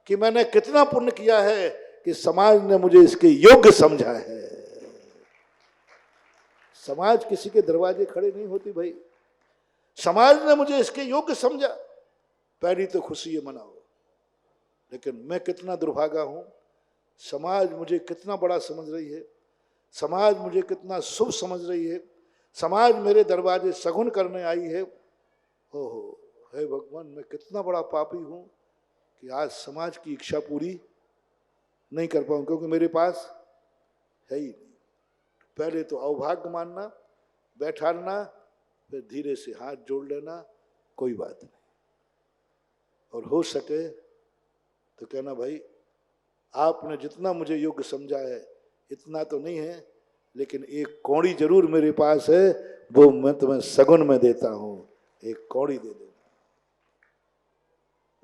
कि मैंने कितना पुण्य किया है कि समाज ने मुझे इसके योग्य समझा है। समाज किसी के दरवाजे खड़े नहीं होती भाई, समाज ने मुझे इसके योग्य समझा, पहली तो खुशी ये मनाओ। लेकिन मैं कितना दुर्भागा हूं, समाज मुझे कितना बड़ा समझ रही है, समाज मुझे कितना शुभ समझ रही है, समाज मेरे दरवाजे सगुन करने आई है। ओहो हे भगवान, मैं कितना बड़ा पापी हूं कि आज समाज की इच्छा पूरी नहीं कर पाऊं, क्योंकि मेरे पास है ही नहीं। पहले तो अभाग्य मानना, बैठाना, फिर धीरे से हाथ जोड़ लेना, कोई बात नहीं, और हो सके तो कहना भाई आपने जितना मुझे योग्य समझा है इतना तो नहीं है, लेकिन एक कौड़ी जरूर मेरे पास है, वो मैं तुम्हें सगुन में देता हूं, एक कौड़ी दे देना।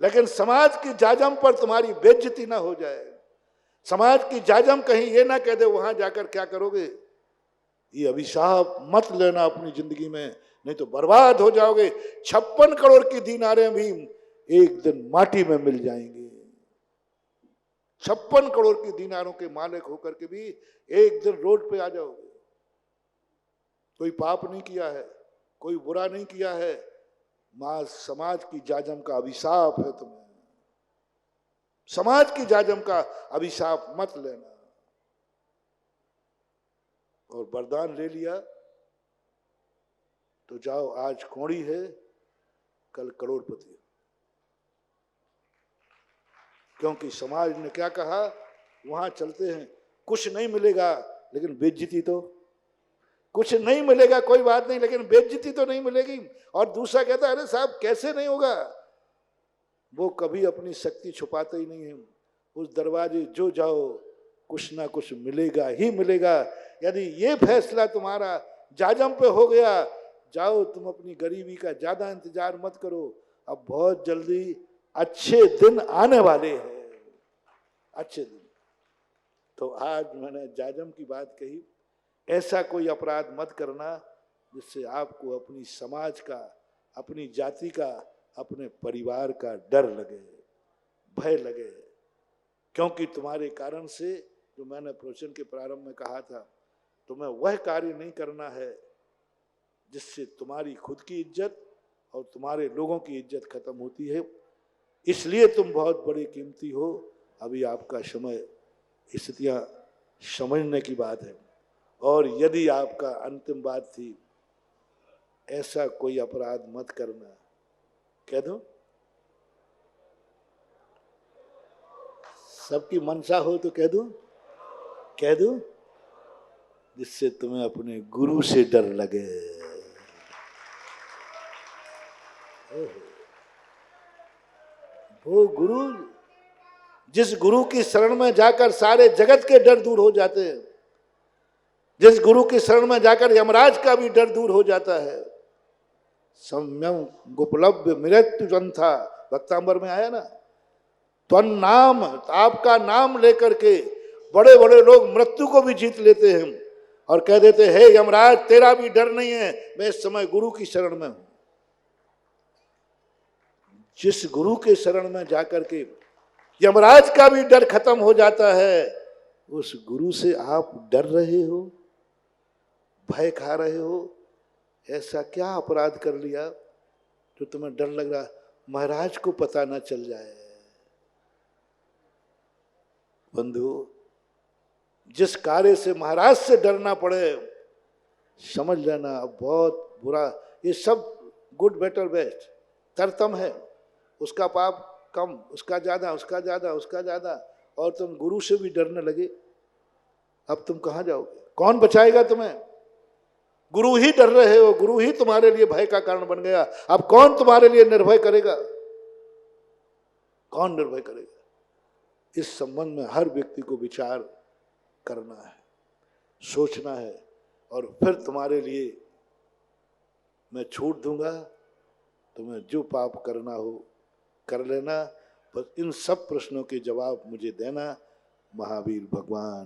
लेकिन समाज की जाजम पर तुम्हारी बेइज्जती ना हो जाए, समाज की जाजम कहीं ये ना कह दे वहां जाकर क्या करोगे। ये अभिशाप मत लेना अपनी जिंदगी में, नहीं तो बर्बाद हो जाओगे। 56 करोड़ की दीनारें भी एक दिन माटी में मिल जाएंगे। 56 करोड़ की दीनारों के मालिक होकर के भी एक दिन रोड पे आ जाओगे। कोई पाप नहीं किया है, कोई बुरा नहीं किया है, मां समाज की जाजम का अभिशाप है तुम्हें। समाज की जाजम का अभिशाप मत लेना। और वरदान ले लिया तो जाओ, आज कौड़ी है कल करोड़पति, क्योंकि समाज ने क्या कहा, वहां चलते हैं, कुछ नहीं मिलेगा लेकिन बेइज्जती तो, कुछ नहीं मिलेगा कोई बात नहीं लेकिन बेइज्जती तो नहीं मिलेगी। और दूसरा कहता है अरे साहब कैसे नहीं होगा, वो कभी अपनी शक्ति छुपाते ही नहीं है। उस दरवाजे जो जाओ कुछ ना कुछ मिलेगा ही मिलेगा। यदि ये फैसला तुम्हारा जाजम पे हो गया, जाओ तुम अपनी गरीबी का ज्यादा इंतजार मत करो, अब बहुत जल्दी अच्छे दिन आने वाले हैं, अच्छे दिन। तो आज मैंने जाजम की बात कही, ऐसा कोई अपराध मत करना जिससे आपको अपनी समाज का, अपनी जाति का, अपने परिवार का डर लगे, भय लगे। क्योंकि तुम्हारे कारण से, जो मैंने प्रवचन के प्रारंभ में कहा था, तुम्हें वह कार्य नहीं करना है जिससे तुम्हारी खुद की इज्जत और तुम्हारे लोगों की इज्जत खत्म होती है। इसलिए तुम बहुत बड़े कीमती हो। अभी आपका समय, स्थितियां समझने की बात है। और यदि आपका अंतिम बात थी ऐसा कोई अपराध मत करना, कह दो, सबकी मनसा हो तो कह दो, कह दो, जिससे तुम्हें अपने गुरु से डर लगे। वो गुरु, जिस गुरु की शरण में जाकर सारे जगत के डर दूर हो जाते हैं, जिस गुरु की शरण में जाकर यमराज का भी डर दूर हो जाता है। सम्यम गोपलब्ध मृत्यु जंथा, वक्तांबर में आया ना, त्वन नाम, आपका नाम लेकर के बड़े बड़े लोग मृत्यु को भी जीत लेते हैं और कह देते हैं हे यमराज तेरा भी डर नहीं है, मैं इस समय गुरु की शरण में हूं। जिस गुरु के शरण में जाकर के यमराज का भी डर खत्म हो जाता है, उस गुरु से आप डर रहे हो, भय खा रहे हो। ऐसा क्या अपराध कर लिया जो तुम्हें डर लग रहा, महाराज को पता ना चल जाए। बंधु, जिस कार्य से महाराज से डरना पड़े, समझ लेना अब बहुत बुरा। ये सब गुड बेटर बेस्ट तरतम है, उसका पाप कम, उसका ज्यादा, उसका ज्यादा, उसका ज्यादा, और तुम गुरु से भी डरने लगे। अब तुम कहां जाओगे, कौन बचाएगा तुम्हें? गुरु ही डर रहे हो, गुरु ही तुम्हारे लिए भय का कारण बन गया। अब कौन तुम्हारे लिए निर्भय करेगा, कौन निर्भय करेगा? इस संबंध में हर व्यक्ति को विचार करना है, सोचना है, और फिर तुम्हारे लिए मैं छूट दूंगा, तुम्हें जो पाप करना हो कर लेना, बस इन सब प्रश्नों के जवाब मुझे देना। महावीर भगवान